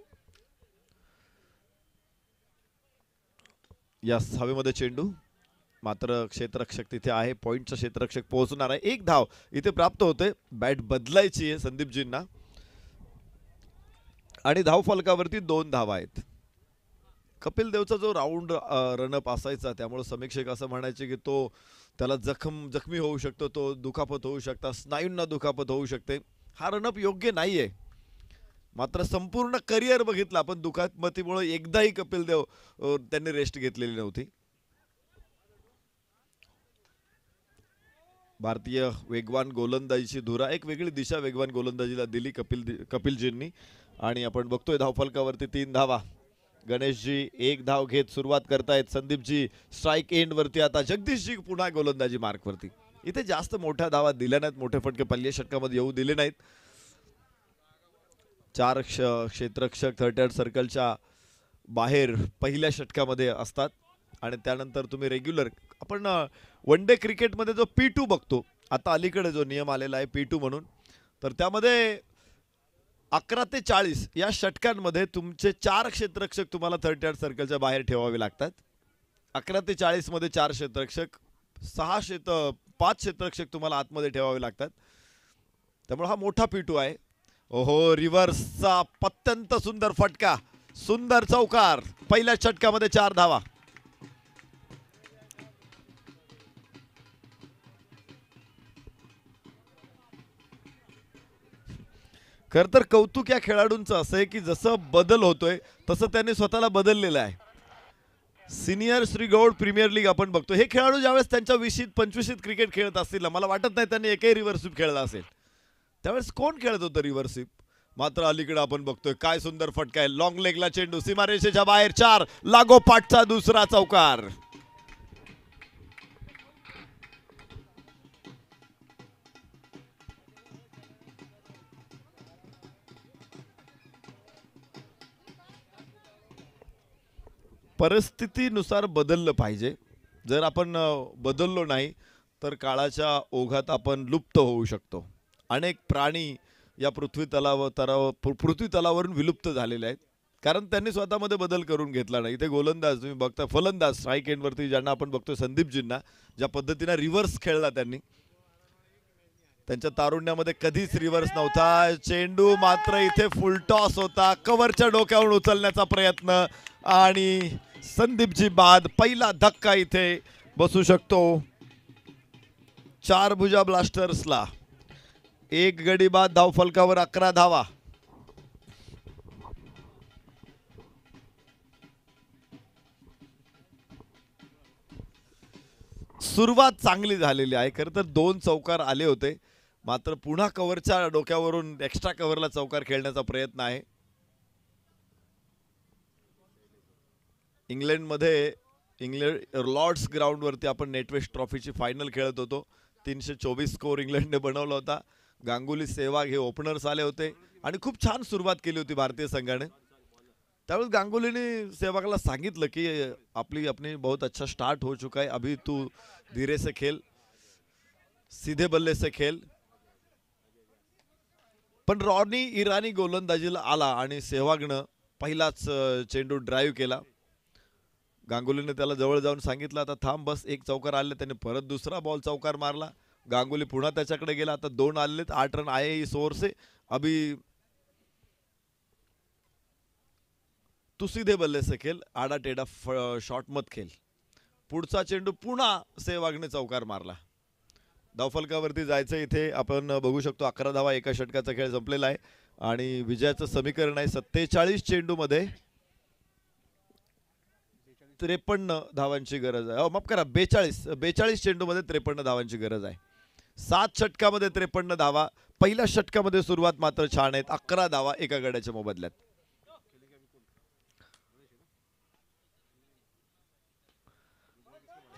यस, हवेमध्ये चेंडू मात्र क्षेत्ररक्षक तिथे आहे. पॉइंटचा क्षेत्ररक्षक पोहोचणार आहे. एक धाव इथे प्राप्त होते. बॅट बदलायची आहे संदीपजींना आणि धाव फलकावरती 2 धावा आहेत. कपिल देवचा जो राऊंड रनअप असायचा त्यामुळे समीक्षक असं म्हणायचे की तो त्याला जखमी होऊ शकतो, तो दुखापत होऊ शकता, स्नायूंना दुखापत होऊ शकते. हा रनअप योग्य नाहीये. मात्र संपूर्ण करिअर बघितलं आपण दुखापतीमुळे एकदाही कपिल देव त्यांनी रेस्ट घेतलेली नव्हती. भारतीय वेगवान गोलंदाजीची धुरा एक वेगळी दिशा वेगवान गोलंदाजीला दिली कपिलजींनी आणि आपण बघतोय धावफलकावरती 3 धावा. गणेशजी 1 धाव घेत सुरुवात करतायत. संदीपजी स्ट्राइक एंड वरती. आता जगदीशजी पुन्हा गोलंदाजी मार्क वरती. इथे जास्त मोठ्या धावा दिल्या नाहीत. मोठे फटके पहिल्या षटकामध्ये येऊ दिले नाहीत. 4 क्षेत्ररक्षक 38 सर्कलच्या बाहेर पहिल्या षटकामध्ये असतात आणि त्यानंतर तुम्ही रेग्युलर आपण वन डे क्रिकेटमध्ये जो P2 बघतो आता अलीकडे जो नियम आलेला आहे P2 म्हणून, तर त्यामध्ये 11 ते 40 या षटकांमध्ये तुमचे 4 क्षेत्ररक्षक तुम्हाला 38 सर्कलच्या बाहेर ठेवावे लागतात. 11 ते 40 मध्ये 4 क्षेत्ररक्षक, 5 क्षेत्ररक्षक तुम्हाला आतमध्ये ठेवावे लागतात. त्यामुळे हा मोठा P2 आहे. ओहो, रिव्हर्सचा अत्यंत सुंदर फटका. सुंदर चौकार. पहिल्या षटकामध्ये 4 धावा. खर तर कौतुक या खेळाडूंचं असं आहे की जसं बदल होतोय तसं त्यांनी स्वतःला बदललेलं आहे. सिनियर श्रीगौड प्रीमियर लीग आपण बघतो. हे खेळाडू ज्यावेळेस त्यांच्या 20-25 क्रिकेट खेळत असतील, मला वाटत नाही त्यांनी एकही रिव्हर्सिप खेळला असेल. त्यावेळेस कोण खेळत होतं रिव्हर्सिप? मात्र अलीकडे आपण बघतोय काय सुंदर फटका आहे. लॉंग लेगला चेंडू सीमारेषेच्या बाहेर. 4 लागोपाठचा दुसरा चौकार. परिस्थितीनुसार बदललं पाहिजे. जर आपण बदललो नाही तर काळाच्या ओघात आपण लुप्त होऊ शकतो. अनेक प्राणी या पृथ्वी तलावरून विलुप्त झालेले आहेत कारण त्यांनी स्वतःमध्ये बदल करून घेतला नाही. इथे गोलंदाज तुम्ही बघता, फलंदाज स्ट्राइक एंडवरती ज्यांना आपण बघतो संदीपजींना, ज्या पद्धतीने रिव्हर्स खेळला त्यांनी, त्यांच्या तारुण्यामध्ये कधीच रिव्हर्स नव्हता. चेंडू मात्र इथे फुल टॉस होता. कव्हरच्या डोक्यावरून उचलण्याचा प्रयत्न आणि संदीपजी बाद. पहिला धक्का इथे बसू शकतो 4 भुजा ब्लास्टर्सला. 1 गडी बाद. धावफलकावर 11 धावा. सुरुवात चांगली झालेली आहे. खरं तर 2 चौकार आले होते, मात्र पुन्हा कव्हरच्या डोक्यावरून एक्स्ट्रा कव्हरला चौकार खेळण्याचा प्रयत्न आहे. इंग्लंड लॉर्ड्स ग्राउंडवरती आपण नेटवेस्ट ट्रॉफीची फायनल खेळत होतो. 324 स्कोर इंग्लंडने बनवला होता. गांगुली, सेहवाग हे ओपनर्स आले होते आणि खूप छान सुरुवात केली होती भारतीय संघाने. त्यावेळेस गांगुलीने सेहवागला सांगितलं की अपनी बहुत अच्छा स्टार्ट हो चुका है, अभी तू धीरे से खेल, सीधे बल्ले से खेल. पण रॉनी इराणी गोलंदाजीला आला आणि सेहवागनं पहिलाच चेंडू ड्राईव्ह केला. गांगुलीने त्याला जवळ जाऊन सांगितलं आता थांब बस, एक चौकार आले. त्याने परत दुसरा बॉल चौकार मारला. गांगुली पुन्हा त्याच्याकडे गेला. आता 2 आलेत, 8 रन आए इस ओव्हर से. अभी तू सीधे बल्ले से खेल, आडा टेडा शॉट मत खेल. पुढचा चेंडू पुन्हा सेहवागने चौकार मारला. धावफलकावरती जायचं. इथे आपण बघू शकतो 11 धावा एका षटकाचा खेळ संपलेला आहे आणि विजयाचं समीकरण आहे 47 चेंडूमध्ये 53 धावांची गरज आहे. माफ करा, 42 चेंडूमध्ये 53 धावांची गरज आहे. 7 षटकामध्ये 53 धावा. पहिल्या षटकामध्ये सुरुवात मात्र छान आहेत. 11 धावा एका गड्याच्या मोबदल्यात.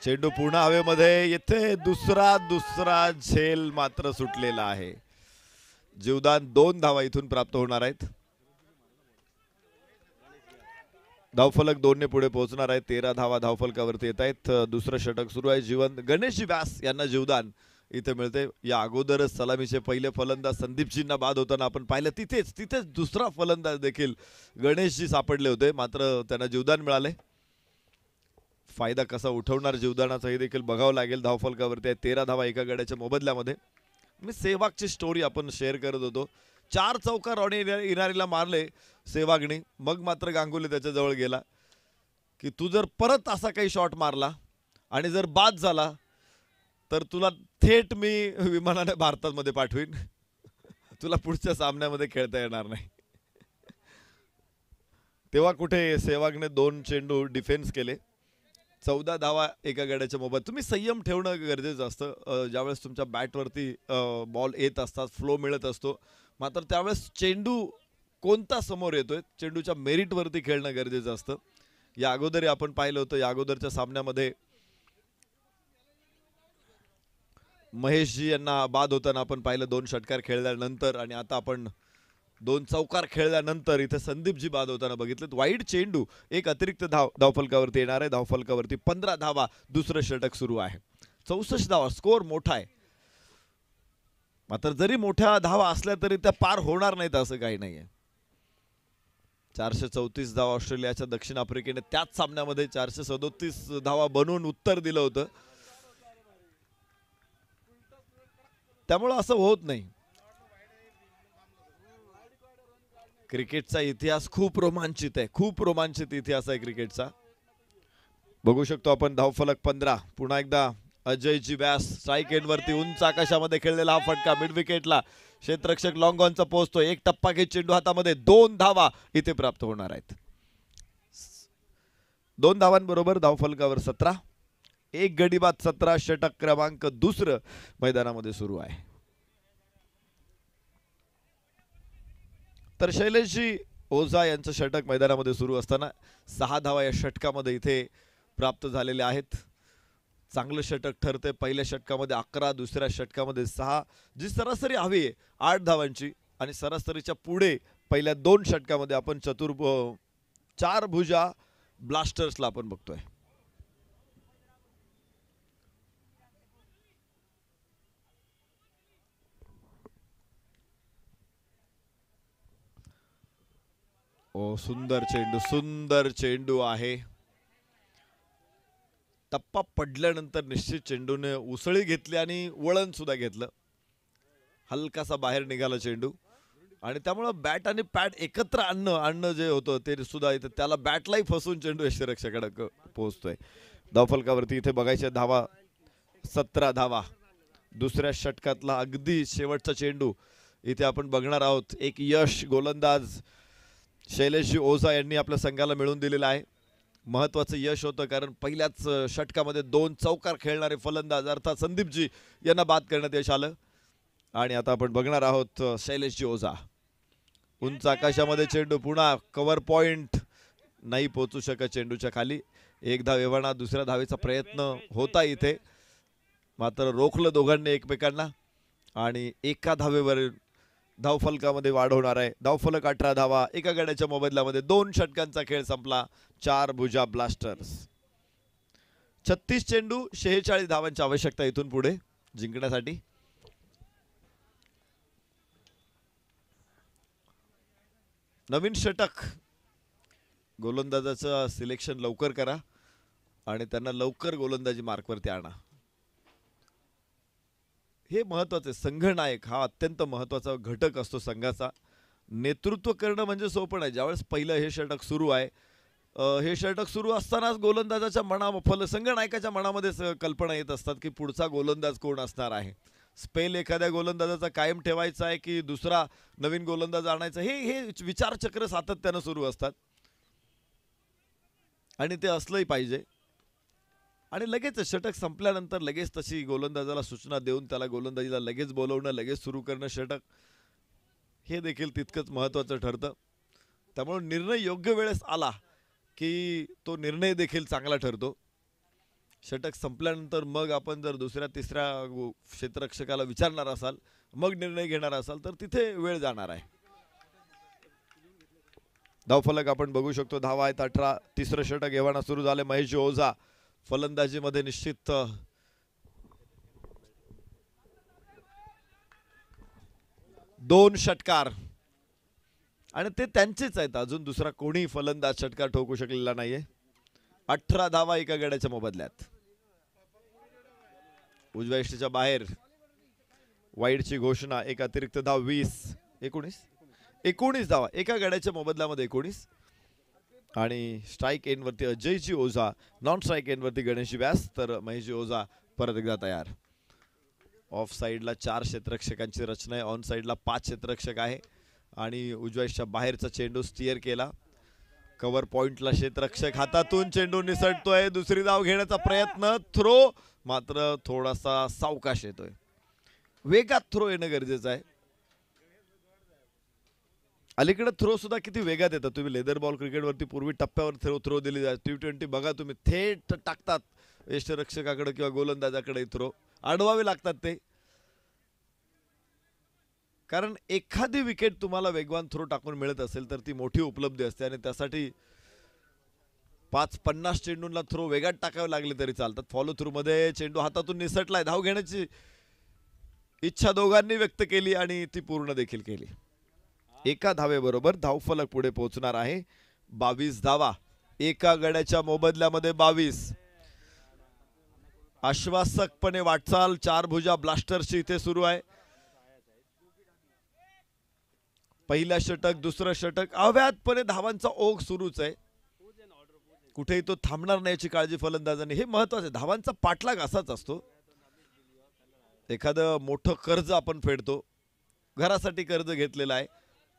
चेंडू पुन्हा हवेमध्ये येथे दुसरा झेल मात्र सुटलेला आहे. जीवदान 2 धावा इथून प्राप्त होणार आहेत. धावफलक 2 ने पुढे पोहोचणार आहे. 13 धावा धावफलकावरती येत आहेत. दुसरं षटक सुरू आहे. गणेशजी व्यास यांना जीवदान इथे मिळते. या अगोदरच सलामीचे पहिले फलंदाज संदीपजींना बाद होताना आपण पाहिलं. तिथेच दुसरा फलंदाज देखील गणेशजी सापडले होते, मात्र त्यांना जीवदान मिळाले. फायदा कसा उठवणार जीवदानाचा हे देखील बघावं लागेल. धावफलकावरती आहे 13 धावा एका गड्याच्या मोबदल्यामध्ये. मी सेहवागची स्टोरी आपण शेअर करत होतो. 4 चौकार रॉनी इराणीला मारले सेहवागने. मग मात्र गांगुली त्याच्याजवळ गेला की तू जर परत असा काही शॉट मारला आणि जर बाद झाला तर तुला थेट मी विमानाने भारतामध्ये पाठवीन, तुला पुढच्या सामन्यामध्ये खेळता येणार नाही. तेव्हा कुठे सेहवागने 2 चेंडू डिफेन्स केले. 14 धावा एका गड्याच्या मोबदल्यात. तुम्ही संयम ठेवणं गरजेचं असतं. ज्यावेळेस तुमच्या बॅटवरती बॉल येत असतात, फ्लो मिळत असतो, मात्र त्यावेळेस चेंडू कोणता समोर येतोय, चेंडूच्या मेरिटवरती खेळणं गरजेचं असतं. या अगोदर आपण पाहिलं होतं. या अगोदरच्या सामन्यामध्ये महेशजी यांना बाद होताना आपण पाहिलं 2 षटकार खेळल्यानंतर, आणि आता आपण 2 चौकार खेळल्यानंतर इथे संदीपजी बाद होताना बघितलेत. वाईड चेंडू, एक अतिरिक्त धावफलकावरती येणार आहे. धावफलकावरती 15 धावा. दुसरं षटक सुरू आहे. 64 धावा, स्कोअर मोठा आहे. मात्र जरी मोठ्या धावा असल्या तरी त्या पार होणार नाहीत असं काही नाहीये. 434 धावा ऑस्ट्रेलियाच्या दक्षिण आफ्रिकेने त्याच सामन्यामध्ये 437 धावा बनवून उत्तर दिलं होतं. त्यामुळे असं होत नाही. क्रिकेटचा इतिहास खूप रोमांचित आहे. खूप रोमांचित इतिहास आहे क्रिकेटचा. बघू शकतो आपण धावफलक 15. पुन्हा एकदा अजयजी व्यास स्ट्राईक एंडवरती उंच आकाशामध्ये खेळलेला हा फटका मिड विकेटला. क्षेत्ररक्षक लॉंग ऑनचा पोहोचतोय. एक टप्पा घेत चेंडू हातामध्ये. 2 धावा इथे प्राप्त होणार आहेत. 2 धावांबरोबर धावफलकावर 17. एक गडी बाद 17. षटक क्रमांक 2 मैदानामध्ये सुरू आहे. तर शैलेशजी ओझा यांचं षटक मैदानामध्ये सुरू असताना 6 धावा या षटकामध्ये इथे प्राप्त झालेल्या आहेत. चांगलं षटक ठरते. पहिल्या षटकामध्ये 11, दुसऱ्या षटकामध्ये 6, जी सरासरी हवी आहे 8 धावांची, आणि सरासरीच्या पुढे पहिल्या 2 षटकामध्ये आपण 4 भुजा ब्लास्टर्सला आपण बघतोय. सुंदर चेंडू आहे. टप्पा पडल्यानंतर निश्चित चेंडूने उसळी घेतली आणि वळण सुद्धा घेतलं. हलकासा बाहेर निघाला चेंडू, आणि त्यामुळं बॅट आणि पॅड एकत्र आणणं जे होतं ते सुद्धा इथे त्याला बॅटलाही फसून चेंडू यष्टीरक्षकाकडे पोहोचतोय. धावफलकावरती इथे बघायच्या धावा 17 धावा. दुसऱ्या षटकातला अगदी शेवटचा चेंडू इथे आपण बघणार आहोत. एक यश गोलंदाज शैलेशजी ओझा यांनी आपल्या संघाला मिळवून दिलेला आहे. महत्वाचं यश होतं, कारण पहिल्याच षटकामध्ये 2 चौकार खेळणारे फलंदाज अर्थात संदीपजी यांना बाद करण्यात यश आलं. आणि आता आपण बघणार आहोत शैलेशजी ओझा. उंच आकाशामध्ये चेंडू, पुन्हा कव्हर पॉइंट, नाही पोहोचू शकत चेंडूच्या खाली. एक धाव एव्हाना, दुसऱ्या धावेचा प्रयत्न होता इथे, मात्र रोखलं दोघांनी एकमेकांना. आणि एका धावेवर धावफलकामध्ये वाढ होणार आहे. धावफलक 18 धावा, एका गड्याच्या मोबदल्यामध्ये 2 षटकांचा खेळ संपला. 4 भुजा ब्लास्टर्स. 36 चेंडू, 46 धावांची आवश्यकता इथून पुढे जिंकण्यासाठी. नवीन षटक, गोलंदाजाचं सिलेक्शन लवकर करा आणि त्यांना लवकर गोलंदाजी मार्कवरती आणा. हे महत्वाचे. संघनायक हा अत्यंत महत्वाचा घटक असतो संघाचा. नेतृत्व करणं म्हणजे सोपं नाही. ज्यावेळेस पहिलं हे षटक सुरू आहे, हे षटक सुरू असतानाच गोलंदाजाच्या संघनायकाच्या मनामध्ये कल्पना येत असतात की पुढचा गोलंदाज कोण असणार आहे. स्पेल एखाद्या गोलंदाजाचा कायम ठेवायचा आहे की दुसरा नवीन गोलंदाज आणायचा, हे विचारचक्र सातत्यानं सुरू असतात. आणि ते असलंही पाहिजे. आणि लगेच षटक संपल्यानंतर लगेच तशी गोलंदाजाला सूचना देऊन त्याला गोलंदाजीला लगेच बोलवणं, लगेच सुरू करणं षटक, हे देखील तितकंच महत्त्वाचं ठरतं. त्यामुळे निर्णय योग्य वेळेस आला की तो निर्णय देखील चांगला ठरतो. षटक संपल्यानंतर मग आपण जर दुसऱ्या तिसऱ्या क्षेत्ररक्षकाला विचारणार असाल, मग निर्णय घेणार असाल, तर तिथे वेळ जाणार आहे. धावफलक आपण बघू शकतो. धावा आहेत 18. तिसरं षटक एव्हाना सुरू झाले. महेशजी ओझा फलंदाजीमध्ये निश्चित दोन षटकार, आणि ते त्यांचेच आहेत. अजून दुसरा कोणी फलंदाज षटकार ठोकू शकलेला नाहीये. 18 धावा एका गड्याच्या मोबदल्यात. उजव्या यष्टीच्या बाहेर वाईडची घोषणा. एक अतिरिक्त धाव. 19 धावा एका गड्याच्या मोबदल्यामध्ये 19. आणि स्ट्राईक एंड वरती Ajayji Ojha, non strike end वरती गणेशजी व्यास, तर महेशजी ओझा परत एकदा तयार. ऑफ साईडला 4 क्षेत्ररक्षकांची रचना आहे, ऑन साईडला 5 क्षेत्ररक्षक आहे. आणि उजव्या यष्टीच्या बाहेरचा चेंडू स्टिअर केला. कव्हर पॉइंटला क्षेत्ररक्षक, हातातून चेंडू निसटतोय. दुसरी धाव घेण्याचा प्रयत्न, थ्रो मात्र थोडासा सावकाश येतोय. वेगात थ्रो येणं गरजेचं आहे. अलीकडे थ्रो सुद्धा किती वेगात येतात. तुम्ही लेदर बॉल क्रिकेटवरती पूर्वी टप्प्यावर थ्रो दिली जाते. T20 बघा तुम्ही, थेट टाकतात यष्टिरक्षकाकडे किंवा गोलंदाजाकडे. थ्रो अडवावे लागतात ते, कारण एखादी विकेट तुम्हाला वेगवान थ्रो टाकून मिळत असेल तर ती मोठी उपलब्धी असते. आणि त्यासाठी 5-50 चेंडूंना थ्रो वेगात टाकावे लागले तरी चालतात. फॉलो थ्रू मध्ये चेंडू हातातून निसटलाय. धाव घेण्याची इच्छा दोघांनी व्यक्त केली आणि ती पूर्ण देखील केली. एका धावेबरोबर धावफलक पुढे पोहोचणार आहे. 22 धावा एका गड्याच्या मोबदल्यामध्ये 22. आश्वासकपणे वाटचाल 4 भुजा ब्लास्टर्सची इथे सुरू आहे. पहिला षटक, दुसरं षटक, अव्याहतपणे धावांचा ओघ सुरूच आहे. कुठेही तो थांबणार नाही याची काळजी फलंदाजांनी. हे महत्वाचं आहे. धावांचा पाठलाग असाच असतो. एखादं मोठं कर्ज आपण फेडतो, घरासाठी कर्ज घेतलेलं आहे.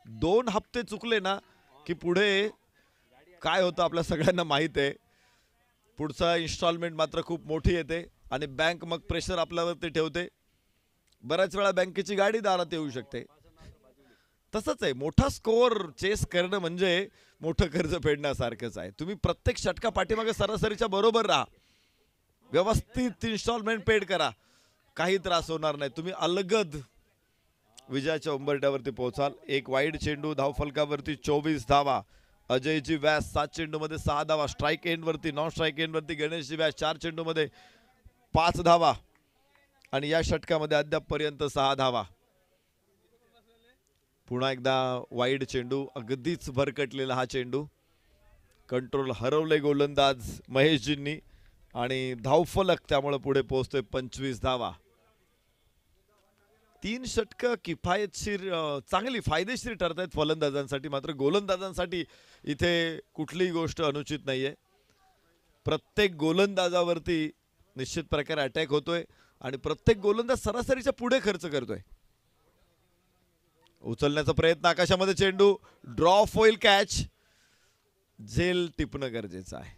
2 हप्ते चुकले ना की पुढे काय होतं आपल्या सगळ्यांना माहित आहे. पुढचा इन्स्टॉलमेंट मात्र खूप मोठी येते आणि बँक मग प्रेशर आपल्यावरती ठेवते. बऱ्याच वेळा बँकेची गाडी दारात येऊ शकते. तसंच आहे, मोठा स्कोअर चेस करणं म्हणजे मोठं कर्ज फेडण्यासारखंच आहे. तुम्ही प्रत्येक षटका पाठीमागे सरासरीच्या बरोबर राहा, व्यवस्थित इन्स्टॉलमेंट पेड करा, काही त्रास होणार नाही. तुम्ही अलगद विजयाच्या उंबरठ्यावरती पोहोचाल. एक वाईड चेंडू, धावफलकावरती 24 धावा. अजयजी व्यास 7 चेंडूमध्ये 6 धावा. स्ट्राईक एंड वरती, नॉन स्ट्राईक एंड वरती गणेशजी व्यास 4 चेंडूमध्ये 5 धावा. आणि या षटकामध्ये अद्यापपर्यंत 6 धावा. पुन्हा एकदा वाईड चेंडू, अगदीच भरकटलेला हा चेंडू. कंट्रोल हरवले गोलंदाज महेशजींनी आणि धावफलक त्यामुळे पुढे पोहोचतोय 25 धावा. 3 षटकं किफायतशीर, चांगली फायदेशीर ठरत आहेत फलंदाजांसाठी. मात्र गोलंदाजांसाठी इथे कुठलीही गोष्ट अनुचित नाहीये. प्रत्येक गोलंदाजावरती निश्चित प्रकारे अटॅक होतोय आणि प्रत्येक गोलंदाज सरासरीच्या पुढे खर्च करतोय. उचलण्याचा प्रयत्न, आकाशामध्ये चेंडू, ड्रॉप होईल, कॅच. झेल टिपणं गरजेचं आहे.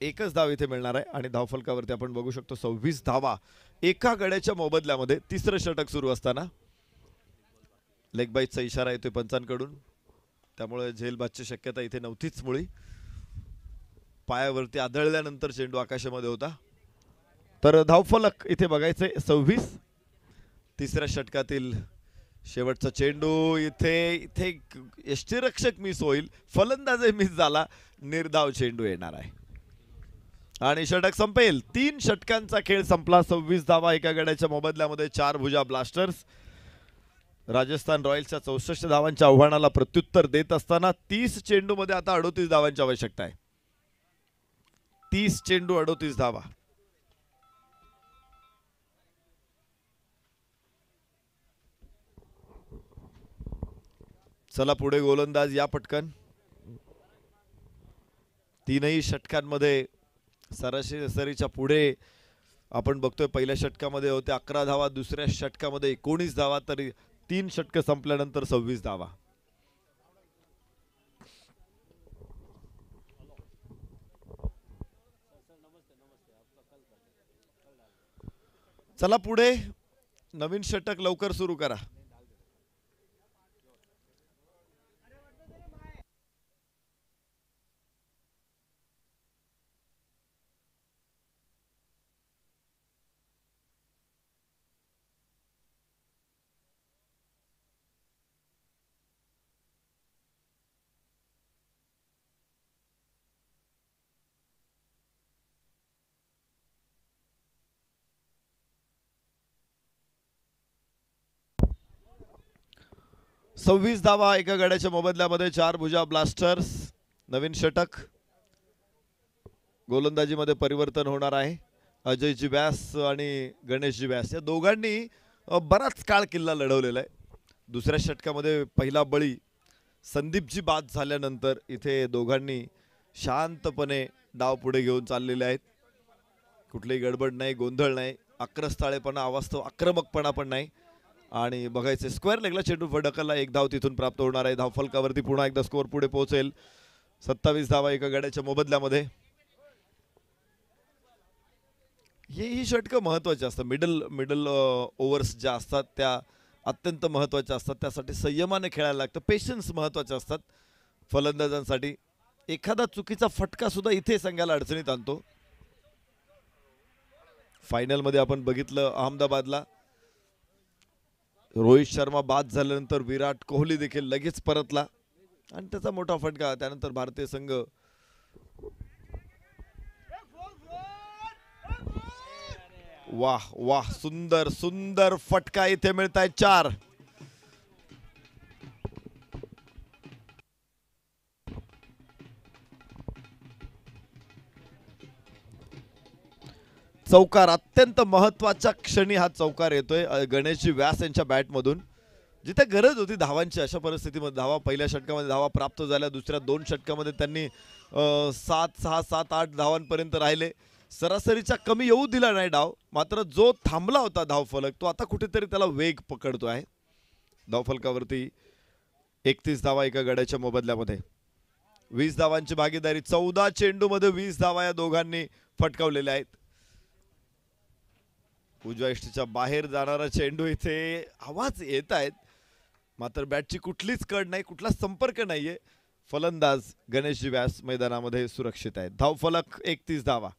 एकच धाव इथे मिळणार आहे आणि धावफलकावरती आपण बघू शकतो 26 धावा एका गड्याच्या मोबदल्यामध्ये. तिसरं षटक सुरू असताना लेग बाईटचा इशारा येतोय पंचांकडून, त्यामुळे झेलबादची शक्यता इथे नव्हतीच मुळी. पायावरती आदळल्यानंतर चेंडू आकाशामध्ये होता. तर धावफलक इथे बघायचंय 26. तिसऱ्या षटकातील शेवटचा चेंडू इथे यष्टीरक्षक मिस होईल, फलंदाजही मिस झाला, निर्धाव चेंडू येणार आहे आणि षटक संपेल. 3 षटकांचा खेळ संपला. 26 धावा एका गड्याच्या मोबदल्यामध्ये 4 भुजा ब्लास्टर्स. राजस्थान रॉयल्सच्या 64 धावांच्या आव्हानाला प्रत्युत्तर देत असताना 30 चेंडूमध्ये आता 38 धावांची आवश्यकता आहे. 30 चेंडू 38 धावा. चला पुढे गोलंदाज या पटकन. तीनही षटकांमध्ये सरासरीच्या पुढे आपण बघतोय. पहिल्या षटकामध्ये होते 11 धावा, दुसऱ्या षटकामध्ये 19 धावा, तरी 3 षटक संपल्यानंतर 26 धावा. चला पुढे, नवीन षटक लवकर सुरू करा. सव्वीस धावा एका गड्याच्या मोबदल्यामध्ये 4 भुजा ब्लास्टर्स. नवीन षटक. गोलंदाजीमध्ये परिवर्तन होणार आहे. अजयजी व्यास आणि गणेशजी व्यास या दोघांनी बराच काळ किल्ला लढवलेला आहे. दुसऱ्या षटकामध्ये पहिला बळी संदीपजी बाद झाल्यानंतर इथे दोघांनी शांतपणे डाव पुढे घेऊन चाललेले आहेत. कुठलीही गडबड नाही, गोंधळ नाही, आक्रस्ताळेपणा, अवास्तव आक्रमकपणा पण नाही. आणि बघायचे स्क्वेअर लेगला चेंडू फडकला, 1 धाव तिथून प्राप्त होणार आहे. धावफलकावरती पुन्हा एकदा स्कोअर पुढे पोहोचेल. 27 धावा एका गड्याच्या मोबदल्यामध्ये. ही षटकं महत्वाची असतात. मिडल ओव्हर्स ज्या असतात त्या अत्यंत महत्वाच्या असतात. त्यासाठी संयमाने खेळायला लागतं, पेशन्स महत्वाचे असतात फलंदाजांसाठी. एखादा चुकीचा फटका सुद्धा इथे संघाला अडचणीत आणतो. फायनल मध्ये आपण बघितलं अहमदाबादला रोहित शर्मा बाद झाल्यानंतर विराट कोहली देखील लगेच परतला आणि त्याचा मोठा फटका. त्यानंतर भारतीय संघ वाह वाह, सुंदर सुंदर फटका इथे मिळत आहे. 4. चौकार अत्यंत महत्वाच्या क्षणी हा चौकार येतोय गणेशजी व्यास यांच्या बॅटमधून, जिथे गरज होती धावांची. अशा परिस्थितीमध्ये धावा पहिल्या षटकामध्ये धावा प्राप्त झाल्या. दुसऱ्या 2 षटकामध्ये त्यांनी 7, 6, 7, 8 धावांपर्यंत राहिले. सरासरीच्या कमी येऊ दिला नाही डाव. मात्र जो थांबला होता धावफलक तो आता कुठेतरी त्याला वेग पकडतो आहे. धावफलकावरती 31 धावा एका गड्याच्या मोबदल्यामध्ये. 20 धावांची भागीदारी. 14 चेंडूमध्ये 20 धावा या दोघांनी फटकावलेल्या आहेत. उजव्या यष्टीच्या बाहेर जाणारा चेंडू, इथे आवाज येत आहेत मात्र बॅटची कुठलीच कड नाही, कुठला संपर्क नाहीये. फलंदाज गणेशजी व्यास मैदानामध्ये सुरक्षित आहेत. धावफलक 31 धावा.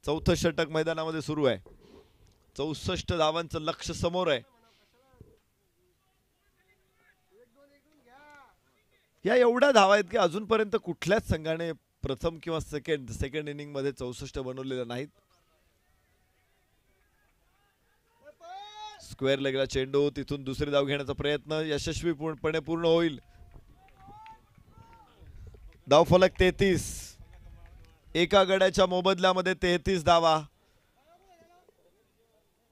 चौथं षटक मैदानामध्ये सुरू आहे. 64 धावांचं लक्ष समोर आहे. या एवढ्या धावा आहेत की अजूनपर्यंत कुठल्याच संघाने प्रथम किंवा सेकंड इनिंग मध्ये 64 बनवलेल्या नाहीत. स्क्वेअर लेगला चेंडू, तिथून दुसरी धाव घेण्याचा प्रयत्न यशस्वीपणे पूर्ण होईल. धावफलक 33. एका गड्याच्या मोबदल्यामध्ये 33 धावा.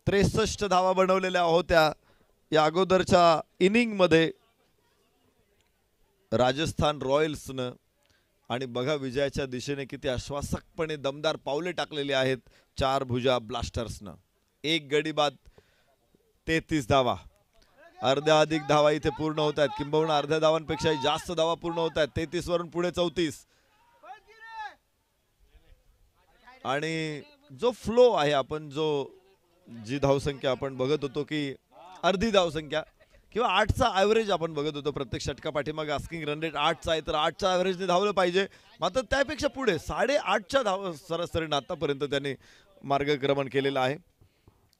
63 धावा बनवलेल्या होत्या या अगोदरच्या इनिंग मध्ये राजस्थान रॉयल्सनं. आणि बघा विजयाच्या दिशेने किती आश्वासकपणे दमदार पावले टाकलेली आहेत 4 भुजा ब्लास्टर्सनं. 1 गडी बाद 33 धावा. अर्ध्या अधिक धावा इथे पूर्ण होत आहेत, किंबहुना अर्ध्या धावांपेक्षा जास्त धावा पूर्ण होत आहेत. 33 वरून पुढे 34. आणि जो फ्लो आहे, आपण जी धावसंख्या आपण बघत होतो की अर्धी धावसंख्या किंवा 8चा ॲव्हरेज आपण बघत होतो प्रत्येक षटका पाठीमागे, आस्किंग रन रेट 8चा आहे, तर 8च्या ॲव्हरेजने धावलं पाहिजे. मात्र त्यापेक्षा पुढे 8.5च्या धाव सरासरीने आतापर्यंत त्यांनी मार्गक्रमण केलेलं आहे.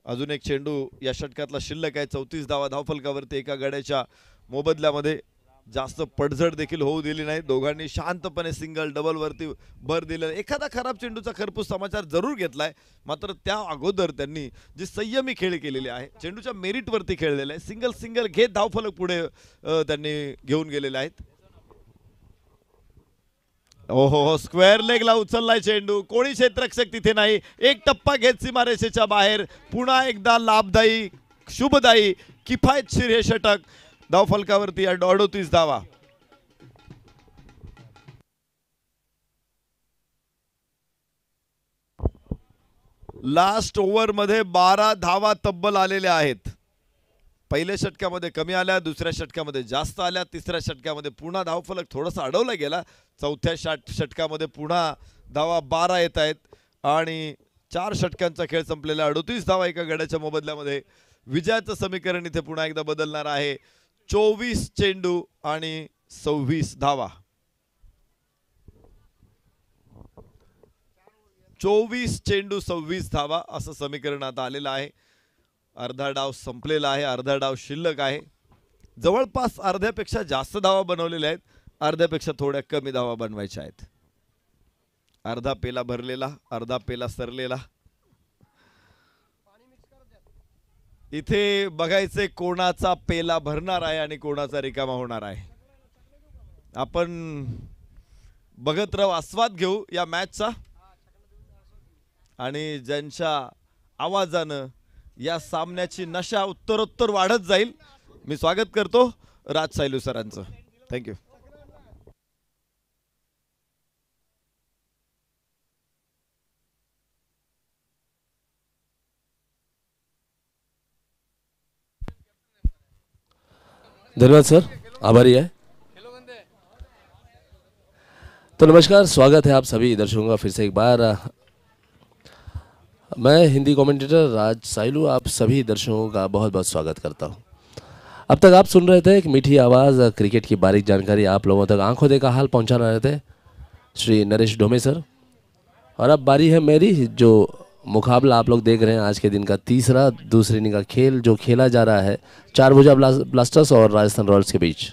अजून एक चेंडू या षटकातला शिल्लक आहे. 34 धावा धावफलकावरती एका गड्याच्या मोबदल्यामध्ये. जास्त पडझड देखील होऊ दिली नाही. दोघांनी शांतपणे सिंगल डबल वरती भर दिलेला. एखादा खराब चेंडूचा खरपूस समाचार जरूर घेतलाय, मात्र त्या अगोदर त्यांनी जी संयमी खेळ केलेली आहे, चेंडूच्या मेरिटवरती खेळलेला आहे, सिंगल सिंगल घेत धावफलक पुढे त्यांनी घेऊन गेलेले आहेत. ओहो, स्क्वेअर लेगला उचललाय चेंडू. कोणी क्षेत्ररक्षक तिथे नाही. एक टप्पा घेत सीमारेषेच्या बाहेर. पुन्हा एकदा लाभदायी, शुभदायी, किफायतशीर हे षटक. धावफलकावरती 38 धावा. लास्ट ओव्हर मध्ये 12 धावा तब्बल आलेल्या आहेत. पहिल्या षटकामध्ये कमी आल्या, दुसऱ्या षटकामध्ये जास्त आल्या, तिसऱ्या षटकामध्ये पुन्हा धावफलक थोडासा अडवला गेला. चौथ्या षटकामध्ये पुन्हा धावा 12 येत आहेत आणि 4 षटकांचा खेळ संपलेला. 38 धावा एका गड्याच्या मोबदल्यामध्ये. विजयाचं समीकरण इथे पुन्हा एकदा बदलणार आहे. 24 चेंडू आणि 26 धावा. 24 चेंडू 26 धावा असं समीकरण आता आलेलं आहे. अर्धा डाव संपलेला आहे, अर्धा डाव शिल्लक आहे. जवळपास अर्ध्यापेक्षा जास्त धावा बनवलेल्या आहेत, अर्ध्यापेक्षा थोड्या कमी धावा बनवायच्या आहेत. अर्धा पेला भरलेला, अर्धा पेला सरलेला. इथे बघायचे कोणाचा पेला भरणार आहे आणि कोणाचा रिकामा होणार आहे. आपण बघत राहू, आस्वाद घेऊ या मॅचचा. आणि ज्यांच्या आवाजानं या सामन्याची नशा उत्तरोत्तर वाढत जाईल, मी स्वागत करतो राज सायलू सरांचं. थँक्यू. धन्यवाद सर, आभारी है. तो नमस्कार, स्वागत है आप सभी दर्शकों का फिर से एक बार. मैं हिंदी कमेंटेटर राज साइलू आप सभी दर्शकों का बहुत बहुत स्वागत करता हूं. अब तक आप सुन रहे थे एक मीठी आवाज़, क्रिकेट की बारीक जानकारी आप लोगों तक आंखों देखा हाल पहुंचा रहे थे श्री नरेश ढोमे सर. और अब बारी है मेरी. जो मुकाबला आप लोग देख रहे हैं आज के दिन का तीसरा दूसरे इनिंग का खेल जो खेला जा रहा है चारभुजा ब्लास्टर्स और राजस्थान रॉयल्स के बीच.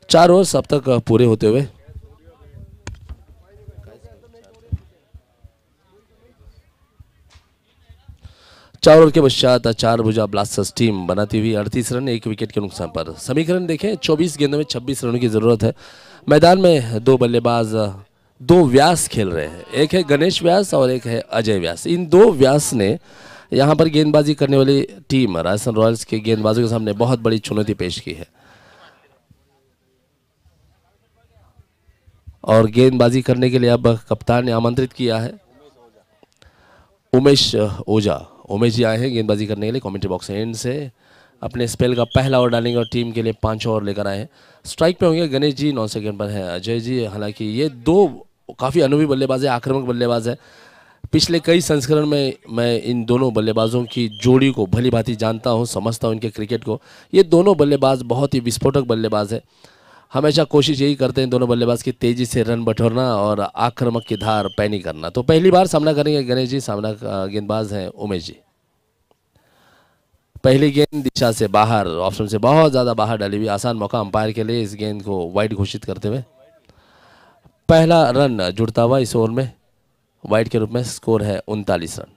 4 ओवर्स अब तक पूरे होते हुए 4 ओवर के पश्चात चारभुजा ब्लास्टर्स टीम बनाती हुई 38 रन 1 विकेट के नुकसान पर. समीकरण देखें, 24 गेंदों में 26 रनों की जरूरत है. मैदान में 2 बल्लेबाज 2 व्यास खेल रहे हैं. एक है गणेश व्यास और एक है अजय व्यास. इन 2 व्यास ने यहाँ पर गेंदबाजी करने वाली टीम राजस्थान रॉयल्स के गेंदबाजों के सामने बहुत बड़ी चुनौती पेश की है. और गेंदबाजी करने के लिए अब कप्तान ने आमंत्रित किया है उमेश ओझा. उमेश जी आए हैं गेंदबाजी करने के लिए कमेंट्री बॉक्स एंड से. अपने स्पेल का पहला ओवर डालेंगे और टीम के लिए 5 ओवर लेकर आए हैं. स्ट्राइक पे होंगे गणेश जी, 9 सेकंड पर है अजय जी. हालांकि ये 2 काफ़ी अनुभवी बल्लेबाज है, आक्रामक बल्लेबाज है. पिछले कई संस्करण में मैं इन दोनों बल्लेबाजों की जोड़ी को भली भांति जानता हूँ, समझता हूँ इनके क्रिकेट को. ये दोनों बल्लेबाज बहुत ही विस्फोटक बल्लेबाज है. हमेशा कोशिश यही करते हैं दोनों बल्लेबाज की तेज़ी से रन बटोरना और आक्रामक की धार पैनी करना. तो पहली बार सामना करेंगे गणेश जी. सामना गेंदबाज हैं उमेश जी. पहली गेंद दिशा से बाहर, ऑप्शन से बहुत ज़्यादा बाहर डाली हुई. आसान मौका अंपायर के लिए इस गेंद को वाइड घोषित करते हुए. पहला रन जुड़ता हुआ इस ओवर में वाइड के रूप में. स्कोर है 39 रन.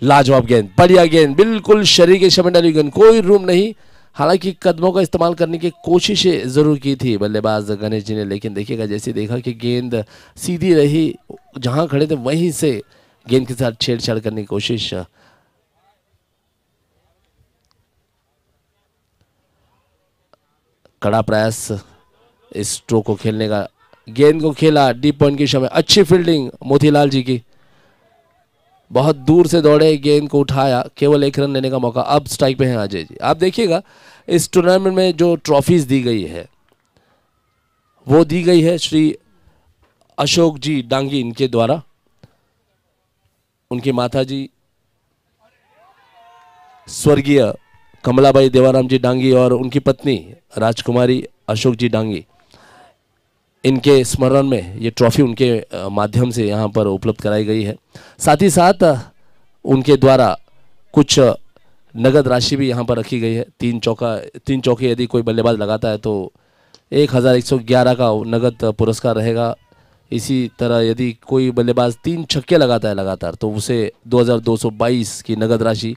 लाजवाब गेंद, बढ़िया गेंद, बिल्कुल शरीर के शमे डाली गेंद, कोई रूम नहीं. हालांकि कदमों का इस्तेमाल करने की कोशिशें जरूर की थी बल्लेबाज गणेश जी ने, लेकिन देखिएगा जैसे देखा कि गेंद सीधी रही, जहां खड़े थे वहीं से गेंद के साथ छेड़छाड़ करने की कोशिश. कड़ा प्रयास इस स्ट्रोक को खेलने का. गेंद को खेला डीप पॉइंट की दिशा में. अच्छी फील्डिंग मोतीलाल जी की. बहुत दूर से दौड़े, गेंद को उठाया, केवल 1 रन लेने का मौका. अब स्ट्राइक पे हैं अजय जी. आप देखिएगा इस टूर्नामेंट में जो ट्रॉफीज दी गई है वो दी गई है श्री अशोक जी डांगी इनके द्वारा। उनकी माता जी स्वर्गीय कमलाबाई देवाराम जी डांगी और उनकी पत्नी राजकुमारी अशोक जी डांगी, इनके स्मरण में ये ट्रॉफी उनके माध्यम से यहाँ पर उपलब्ध कराई गई है। साथ ही साथ उनके द्वारा कुछ नगद राशि भी यहाँ पर रखी गई है। तीन चौके यदि कोई बल्लेबाज लगाता है तो 1111 का नगद पुरस्कार रहेगा। इसी तरह यदि कोई बल्लेबाज 3 छक्के लगाता है लगातार तो उसे 2222 की नगद राशि,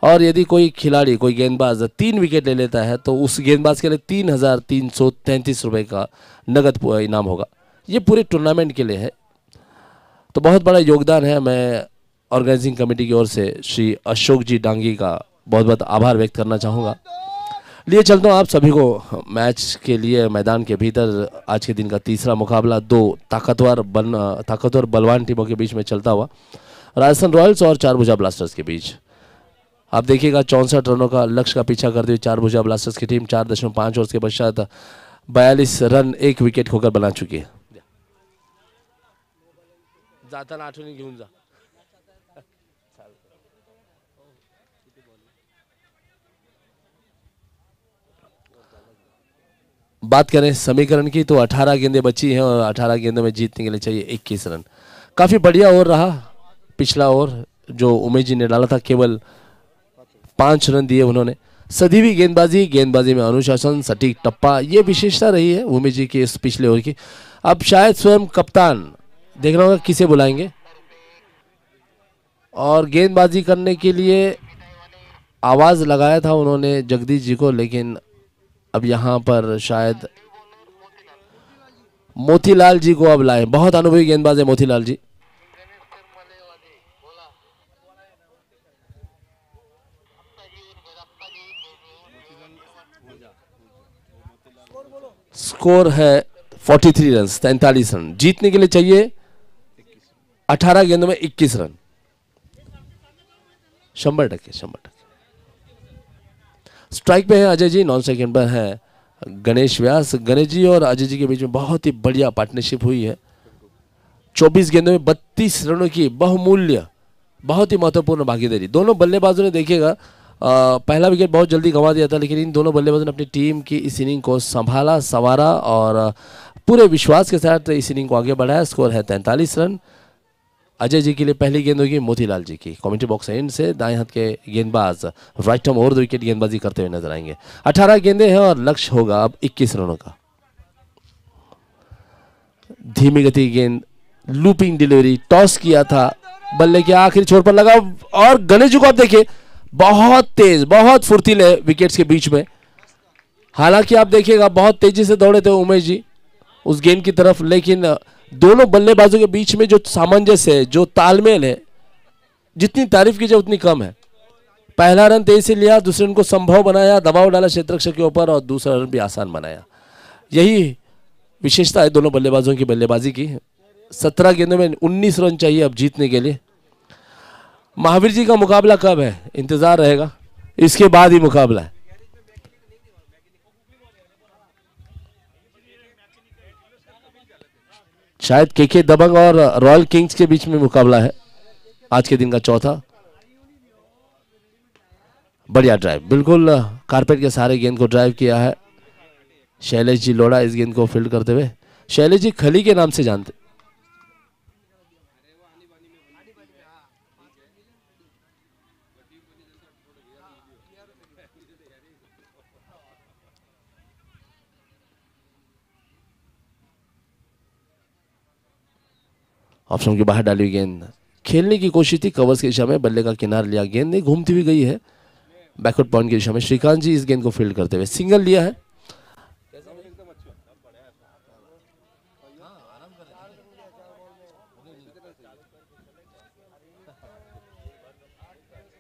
और यदि कोई खिलाड़ी कोई गेंदबाज 3 विकेट ले लेता है तो उस गेंदबाज के लिए 3333 रुपये का नगद इनाम होगा। ये पूरे टूर्नामेंट के लिए है, तो बहुत बड़ा योगदान है। मैं ऑर्गेनाइजिंग कमेटी की ओर से श्री अशोक जी डांगी का बहुत बहुत आभार व्यक्त करना चाहूँगा। लिए चलता हूँ आप सभी को मैच के लिए मैदान के भीतर। आज के दिन का तीसरा मुकाबला 2 ताकतवर बलवान टीमों के बीच में चलता हुआ राजस्थान रॉयल्स और चारभुजा ब्लास्टर्स के बीच। आप देखिएगा 64 रनों का लक्ष्य का पीछा करते हुए चारभुजा ब्लास्टर्स की टीम 4.5 ओवर्स के पश्चात 42 रन 1 विकेट खोकर बना चुकी है। जाताना आठवणी घेऊन जा। बात करें समीकरण की तो 18 गेंदें बची हैं और 18 गेंदों में जीतने के लिए चाहिए 21 रन। काफी बढ़िया ओवर रहा पिछला ओवर जो उमेश जी ने डाला था, केवल 5 रन दिए उन्होंने। सदी गेंदबाजी में अनुशासन, सटीक टप्पा, ये विशेषता रही है उमेश जी की इस पिछले ओवर की। अब शायद स्वयं कप्तान देखना होगा किसे बुलाएंगे, और गेंदबाजी करने के लिए आवाज लगाया था उन्होंने जगदीश जी को, लेकिन अब यहां पर शायद मोतीलाल जी को अब लाए। बहुत अनुभवी गेंदबाज है मोतीलाल जी। स्कोर है 43 रन, 43 रन। जीतने के लिए चाहिए 18 गेंदों में 21 रन। 100%। स्ट्राइक पे है अजय जी, नॉन सेकंड पर है गणेश व्यास। गणेश जी और अजय जी के बीच में बहुत ही बढ़िया पार्टनरशिप हुई है। 24 गेंदों में 32 रनों की बहुमूल्य, बहुत ही महत्वपूर्ण भागीदारी। दोनों बल्लेबाजों ने देखिएगा पहला विकेट बहुत जल्दी गंवा दिया था, लेकिन इन दोनों बल्लेबाजों ने अपनी टीम की इस इनिंग को संभाला, संवारा और पूरे विश्वास के साथ इस इनिंग को आगे बढ़ाया। स्कोर है 43 रन। अजय जी के लिए पहली गेंद होगी मोतीलाल जी की। कमेंट्री बॉक्स एंड से दाएं हाथ के गेंदबाज right arm over the wicket गेंदबाजी करते हुए नजर आएंगे। 18 गेंदें हैं और लक्ष्य होगा अब 21 रनों का। धीमी गति गेंद, लूपिंग डिलीवरी, टॉस किया था, बल्ले के आखिरी छोर पर लगा, और गणेश जी को आप देखिए बहुत तेज, बहुत फुर्तीले विकेट्स के बीच में। हालांकि आप देखिएगा बहुत तेजी से दौड़े थे उमेश जी उस गेंद की तरफ, लेकिन दोनों बल्लेबाजों के बीच में जो सामंजस्य है, जो तालमेल है, जितनी तारीफ की जाए उतनी कम है। पहला रन तेज से लिया, दूसरे रन को संभव बनाया, दबाव डाला क्षेत्ररक्षक के ऊपर, और दूसरा रन भी आसान बनाया। यही विशेषता है दोनों बल्लेबाजों की बल्लेबाजी की। 17 गेंदों में 19 रन चाहिए अब जीतने के लिए। महावीर जी का मुकाबला कब है, इंतजार रहेगा, इसके बाद ही मुकाबला है। शायद केके दबंग और रॉयल किंग्स के बीच में मुकाबला है आज के दिन का चौथा। बढ़िया ड्राइव, बिल्कुल कारपेट के सारे गेंद को ड्राइव किया है शैलेश जी लोड़ा इस गेंद को फील्ड करते हुए। शैलेश जी खली के नाम से जानते। ऑप्शन के बाहर डाली हुई गेंद, खेलने की कोशिश थी कवर्स की दिशा में, बल्ले का किनार लिया, गेंद नहीं घूमती हुई गई है बैकवर्ड पॉइंट की दिशा में। श्रीकांत जी इस गेंद को फील्ड करते हुए सिंगल लिया है।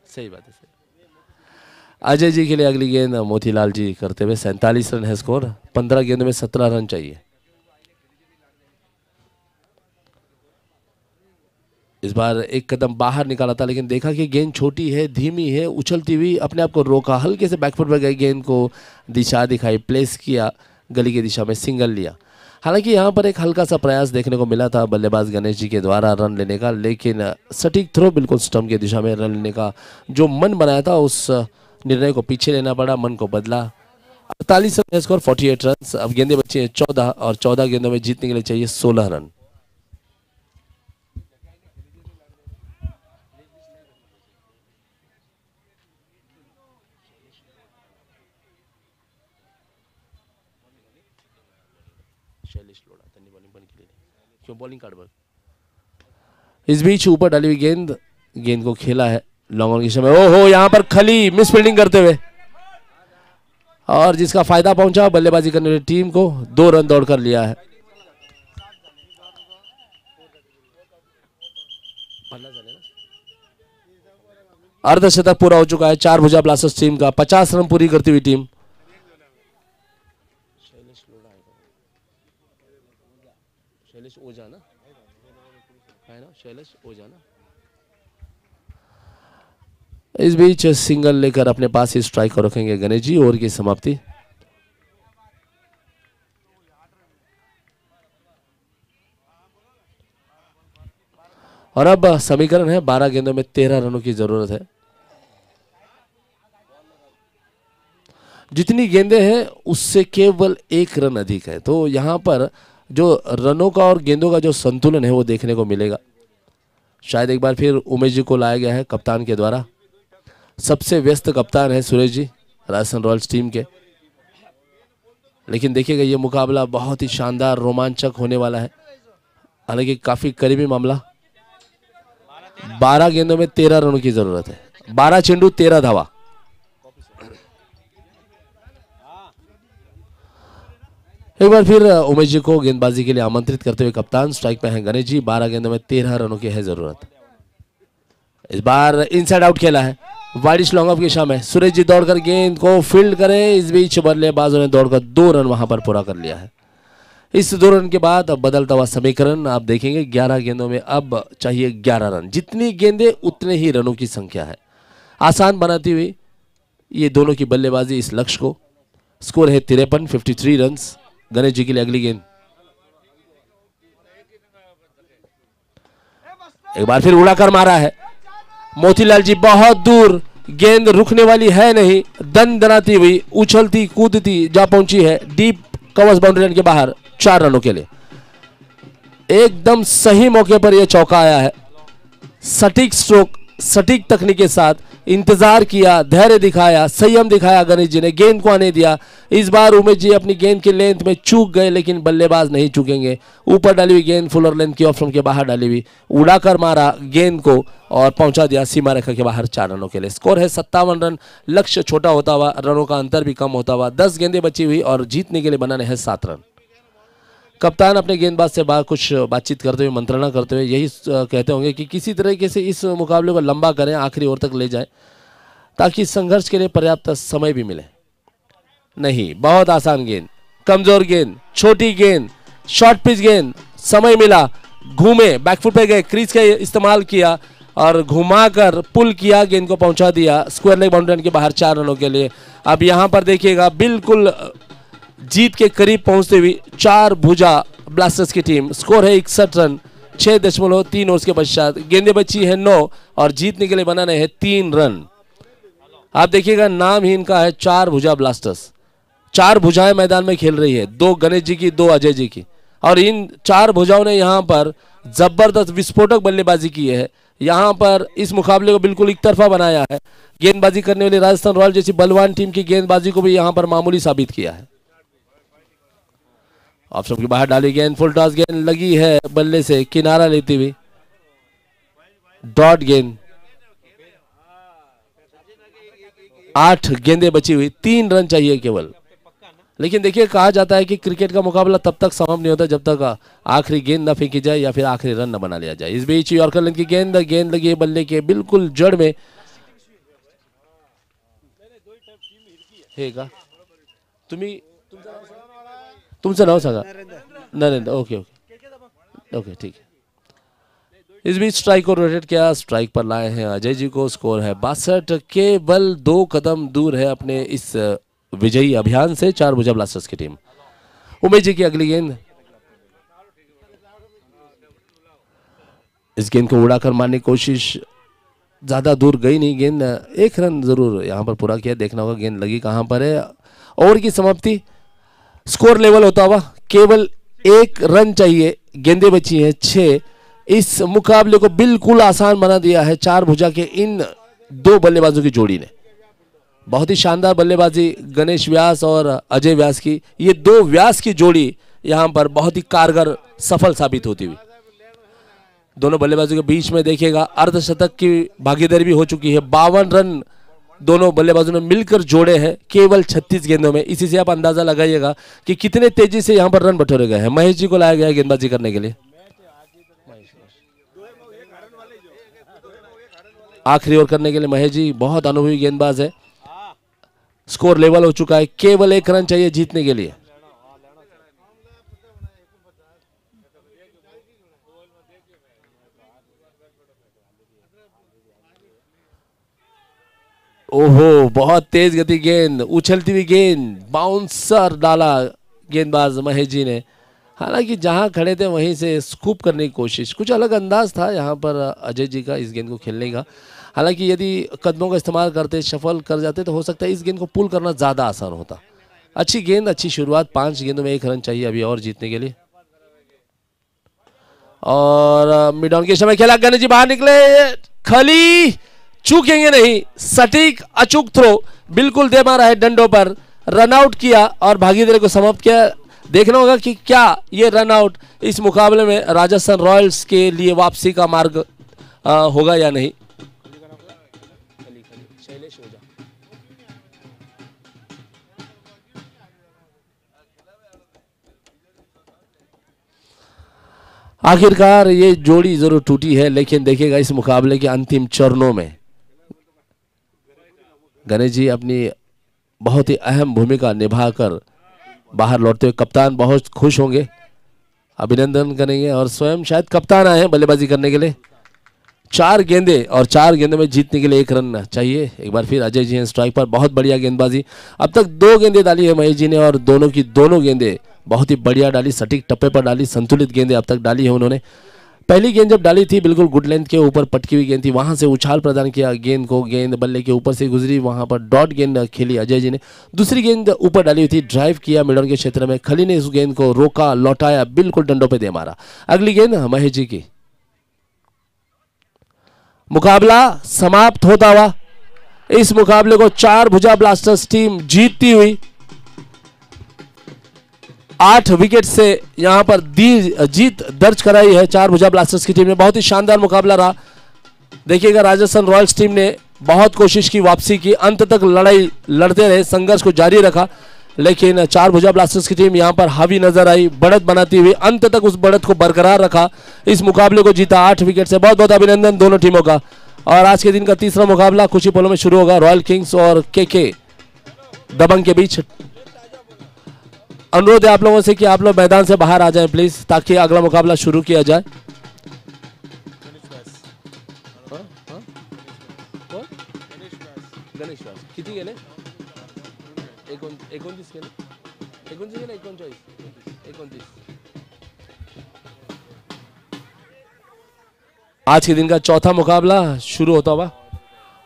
सही बात है, सही। अजय जी के लिए अगली गेंद मोतीलाल जी करते हुए। 47 रन है स्कोर, 15 गेंदों में 17 रन चाहिए। इस बार एक कदम बाहर निकाला था, लेकिन देखा कि गेंद छोटी है, धीमी है, उछलती हुई, अपने आप को रोका, हल्के से बैकफुट पर गई गेंद को दिशा दिखाई, प्लेस किया, गली की दिशा में सिंगल लिया। हालांकि यहाँ पर एक हल्का सा प्रयास देखने को मिला था बल्लेबाज गणेश जी के द्वारा रन लेने का, लेकिन सटीक थ्रो बिल्कुल स्टंप की दिशा में रन लेने का जो मन बनाया था उस निर्णय को पीछे लेना पड़ा, मन को बदला। 48 रन है स्कोर, 48 रन। अब गेंदे बची हैं 14 और 14 गेंदों में जीतने के लिए चाहिए 16 रन। क्यों बॉलिंग कार्ड पर इस बीच ऊपर डाली हुई गेंद को खेला है लॉन्ग ऑन की समय। ओहो, यहां पर खली मिस फील्डिंग करते हुए और जिसका फायदा पहुंचा बल्लेबाजी करने वाली टीम को। 2 रन दौड़कर लिया है। अर्धशतक पूरा हो चुका है चार भुजा ब्लास्टर्स टीम का। 50 रन पूरी करती हुई टीम। शैलेश ओझा ना है ना, शैलेश ओझा ना। इस बीच सिंगल लेकर अपने पास ही स्ट्राइक को रखेंगे गणेश जी। ओवर की समाप्ति। और अब समीकरण है 12 गेंदों में 13 रनों की जरूरत है। जितनी गेंदें हैं उससे केवल 1 रन अधिक है, तो यहां पर जो रनों का और गेंदों का जो संतुलन है वो देखने को मिलेगा। शायद एक बार फिर उमेश जी को लाया गया है कप्तान के द्वारा। सबसे व्यस्त कप्तान है सुरेश जी राजस्थान रॉयल्स टीम के। लेकिन देखिएगा ये मुकाबला बहुत ही शानदार रोमांचक होने वाला है, हालांकि काफी करीबी मामला। 12 गेंदों में 13 रनों की जरूरत है। 12 चेंडू 13 धावा। एक बार फिर उमेश जी को गेंदबाजी के लिए आमंत्रित करते हुए कप्तान। स्ट्राइक पे हैं गणेश जी। 12 गेंदों में 13 रनों की है जरूरत। इस बार इनसाइड आउट खेला है वाइडिश लॉन्ग ऑफ की दिशा में। सुरेश जी दौड़कर गेंद को फील्ड करे। इस बीच बल्लेबाजों ने दौड़कर 2 रन वहां पर पूरा कर लिया है। इस 2 रन के बाद अब बदलता हुआ समीकरण आप देखेंगे। 11 गेंदों में अब चाहिए 11 रन। जितनी गेंदें उतने ही रनों की संख्या है। आसान बनाती हुई ये दोनों की बल्लेबाजी इस लक्ष्य को। स्कोर है 53, 53 रन गणेश जी के लिए। अगली गेंद एक बार फिर उड़ाकर मारा है मोतीलाल जी, बहुत दूर। गेंद रुकने वाली है नहीं, दनाती हुई उछलती कूदती जा पहुंची है डीप कवर्स बाउंड्री लाइन के बाहर 4 रनों के लिए। एकदम सही मौके पर यह चौका आया है। सटीक स्ट्रोक, सटीक तकनीक के साथ इंतजार किया, धैर्य दिखाया, संयम दिखाया गणेश जी ने, गेंद को आने दिया। इस बार उमेश जी अपनी गेंद के लेंथ में चूक गए, लेकिन बल्लेबाज नहीं चूकेंगे। ऊपर डाली हुई गेंद फुलर लेंथ की ऑप्शन के बाहर डाली हुई, उड़ाकर मारा गेंद को और पहुंचा दिया सीमा रेखा के बाहर 4 रनों के लिए। स्कोर है 57 रन। लक्ष्य छोटा होता हुआ, रनों का अंतर भी कम होता हुआ। 10 गेंदें बची हुई और जीतने के लिए बनाने हैं 7 रन। कप्तान अपने गेंदबाज से कुछ बातचीत करते हुए, मंत्रणा करते हुए यही कहते होंगे कि किसी तरीके से इस मुकाबले को लंबा करें, आखिरी ओवर तक ले जाएं, ताकि संघर्ष के लिए पर्याप्त समय भी मिले। नहीं, बहुत आसान गेंद, कमजोर गेंद, छोटी गेंद, शॉर्ट पिच गेंद। समय मिला, घूमे, बैकफुट पे गए, क्रीज का इस्तेमाल किया और घुमाकर पुल किया, गेंद को पहुंचा दिया स्क्वायर लेग बाउंड्री के बाहर 4 रनों के लिए। अब यहां पर देखिएगा बिल्कुल जीत के करीब पहुंचते हुए 4 भुजा ब्लास्टर्स की टीम। स्कोर है 61 रन 6.3 ओवर्स के पश्चात। गेंदें बची है 9 और जीतने के लिए बनाने हैं 3 रन। आप देखिएगा नाम ही इनका है 4 भुजा ब्लास्टर्स। 4 भुजाएं मैदान में खेल रही है, 2 गणेश जी की, 2 अजय जी की। और इन 4 भुजाओं ने यहां पर जबरदस्त विस्फोटक बल्लेबाजी की है। यहां पर इस मुकाबले को बिल्कुल एक तरफा बनाया है। गेंदबाजी करने वाली राजस्थान रॉयल जैसी बलवान टीम की गेंदबाजी को भी यहां पर मामूली साबित किया है। ऑप्शन के बाहर डाली गेंद, फुल टॉस गेंद लगी है बल्ले से किनारा लेती हुई, डॉट गेंद। 8 गेंदें बची हुई, 3 रन चाहिए केवल। लेकिन देखिए, कहा जाता है कि क्रिकेट का मुकाबला तब तक समाप्त नहीं होता जब तक आखिरी गेंद न फेंकी जाए या फिर आखिरी रन न बना लिया जाए। इस बीच यॉर्कर लेंथ की गेंद लगी है बल्ले के बिल्कुल जड़ में। हे का तुमचं नाव सांगा। नरेंद्र, ओके ओके ओके, ठीक है। इस बीच स्ट्राइक को रोटेट किया, स्ट्राइक पर लाए हैं अजय जी को। स्कोर है 62, केवल 2 कदम दूर है अपने इस विजयी अभियान से 4 भुजा ब्लास्टर्स की टीम। उमेश जी की अगली गेंद, इस गेंद को उड़ाकर मारने की कोशिश, ज्यादा दूर गई नहीं गेंद, एक रन जरूर यहां पर पूरा किया। देखना होगा गेंद लगी कहां पर है। ओवर की समाप्ति, स्कोर लेवल होता हुआ केवल 1 रन चाहिए, गेंदें बची हैं 6। इस मुकाबले को बिल्कुल आसान बना दिया है चार भुजा के इन दो बल्लेबाजों की जोड़ी ने। बहुत ही शानदार बल्लेबाजी गणेश व्यास और अजय व्यास की, ये दो व्यास की जोड़ी यहां पर बहुत ही कारगर सफल साबित होती हुई। दोनों बल्लेबाजों के बीच में देखिएगा अर्धशतक की भागीदारी भी हो चुकी है। 52 रन दोनों बल्लेबाजों ने मिलकर जोड़े हैं केवल 36 गेंदों में। इसी से आप अंदाजा लगाइएगा कि कितने तेजी से यहां पर रन बटोरे गए हैं। महेश जी को लाया गया है गेंदबाजी करने के लिए। आखिरी ओवर करने के लिए महेश जी बहुत अनुभवी गेंदबाज है। स्कोर लेवल हो चुका है, केवल 1 रन चाहिए जीतने के लिए। ओहो, बहुत तेज गति गेंद, उछलती हुई गेंद, बाउंसर डाला गेंदबाज महेश जी ने। हालांकि जहां खड़े थे वहीं से स्कूप करने की कोशिश, कुछ अलग अंदाज था यहां पर अजय जी का इस गेंद को खेलने का। हालांकि यदि कदमों का इस्तेमाल करते, शफल कर जाते तो हो सकता है इस गेंद को पुल करना ज़्यादा आसान होता। अच्छी गेंद, अच्छी शुरुआत, 5 गेंदों में 1 रन चाहिए अभी और जीतने के लिए। और मिड ऑन के समय खेला, गणेश जी बाहर निकले, खली चूकेंगे नहीं, सटीक अचूक थ्रो बिल्कुल दे मारा है डंडों पर, रन आउट किया और भागीदारी को समाप्त किया। देखना होगा कि क्या ये रन आउट इस मुकाबले में राजस्थान रॉयल्स के लिए वापसी का मार्ग होगा या नहीं। आखिरकार ये जोड़ी जरूर टूटी है, लेकिन देखिएगा इस मुकाबले के अंतिम चरणों में गणेश जी अपनी बहुत ही अहम भूमिका निभाकर बाहर लौटते हुए कप्तान बहुत खुश होंगे, अभिनंदन करेंगे और स्वयं शायद कप्तान आए हैं बल्लेबाजी करने के लिए। 4 गेंदे और 4 गेंदों में जीतने के लिए 1 रन चाहिए। एक बार फिर अजय जी हैं स्ट्राइक पर, बहुत बढ़िया गेंदबाजी। अब तक 2 गेंदें डाली है महेश जी ने और दोनों की दोनों गेंदें बहुत ही बढ़िया डाली, सटीक टप्पे पर डाली, संतुलित गेंदें अब तक डाली है उन्होंने। पहली गेंद जब डाली थी बिल्कुल गुड लेंथ के ऊपर पटकी हुई गेंद थी, वहां से उछाल प्रदान किया गेंद को, गेंद बल्ले के ऊपर से गुजरी, वहां पर डॉट गेंद खेली अजय जी ने। दूसरी गेंद ऊपर डाली हुई थी, ड्राइव किया मिडन के क्षेत्र में, खली ने इस गेंद को रोका, लौटाया, बिल्कुल डंडों पे दे मारा। अगली गेंद महेश जी की। मुकाबला समाप्त होता हुआ इस मुकाबले को चार भुजा ब्लास्टर्स टीम जीतती हुई 8 विकेट से यहां पर जीत दर्ज कराई है चार भुजा ब्लास्टर्स की टीम ने। बहुत ही शानदार मुकाबला रहा। देखिएगा राजस्थान रॉयल्स टीम ने बहुत कोशिश की वापसी की, अंत तक लड़ाई लड़ते रहे, संघर्ष को जारी रखा, लेकिन चार भुजा ब्लास्टर्स की टीम यहां पर हावी नजर आई, बढ़त बनाती हुई अंत तक उस बढ़त को बरकरार रखा, इस मुकाबले को जीता 8 विकेट से। बहुत बहुत अभिनंदन दोनों टीमों का। और आज के दिन का तीसरा मुकाबला कुछ ही पलों में शुरू होगा, रॉयल किंग्स और के दबंग के बीच। अनुरोध है आप लोगों से कि आप लोग मैदान से बाहर आ जाएं प्लीज, ताकि अगला मुकाबला शुरू किया जाए। किती गेले? 29 गेले? 29 गेले? 29. आज के दिन का चौथा मुकाबला शुरू होता हुआ,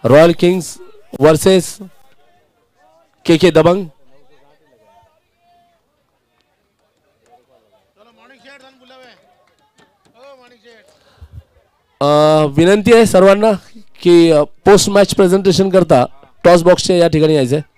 रॉयल किंग्स वर्सेस के दबंग। विनंती आहे सर्वांना की पोस्ट मॅच प्रेझेंटेशन करता टॉस बॉक्सच्या या ठिकाणी यायचंय।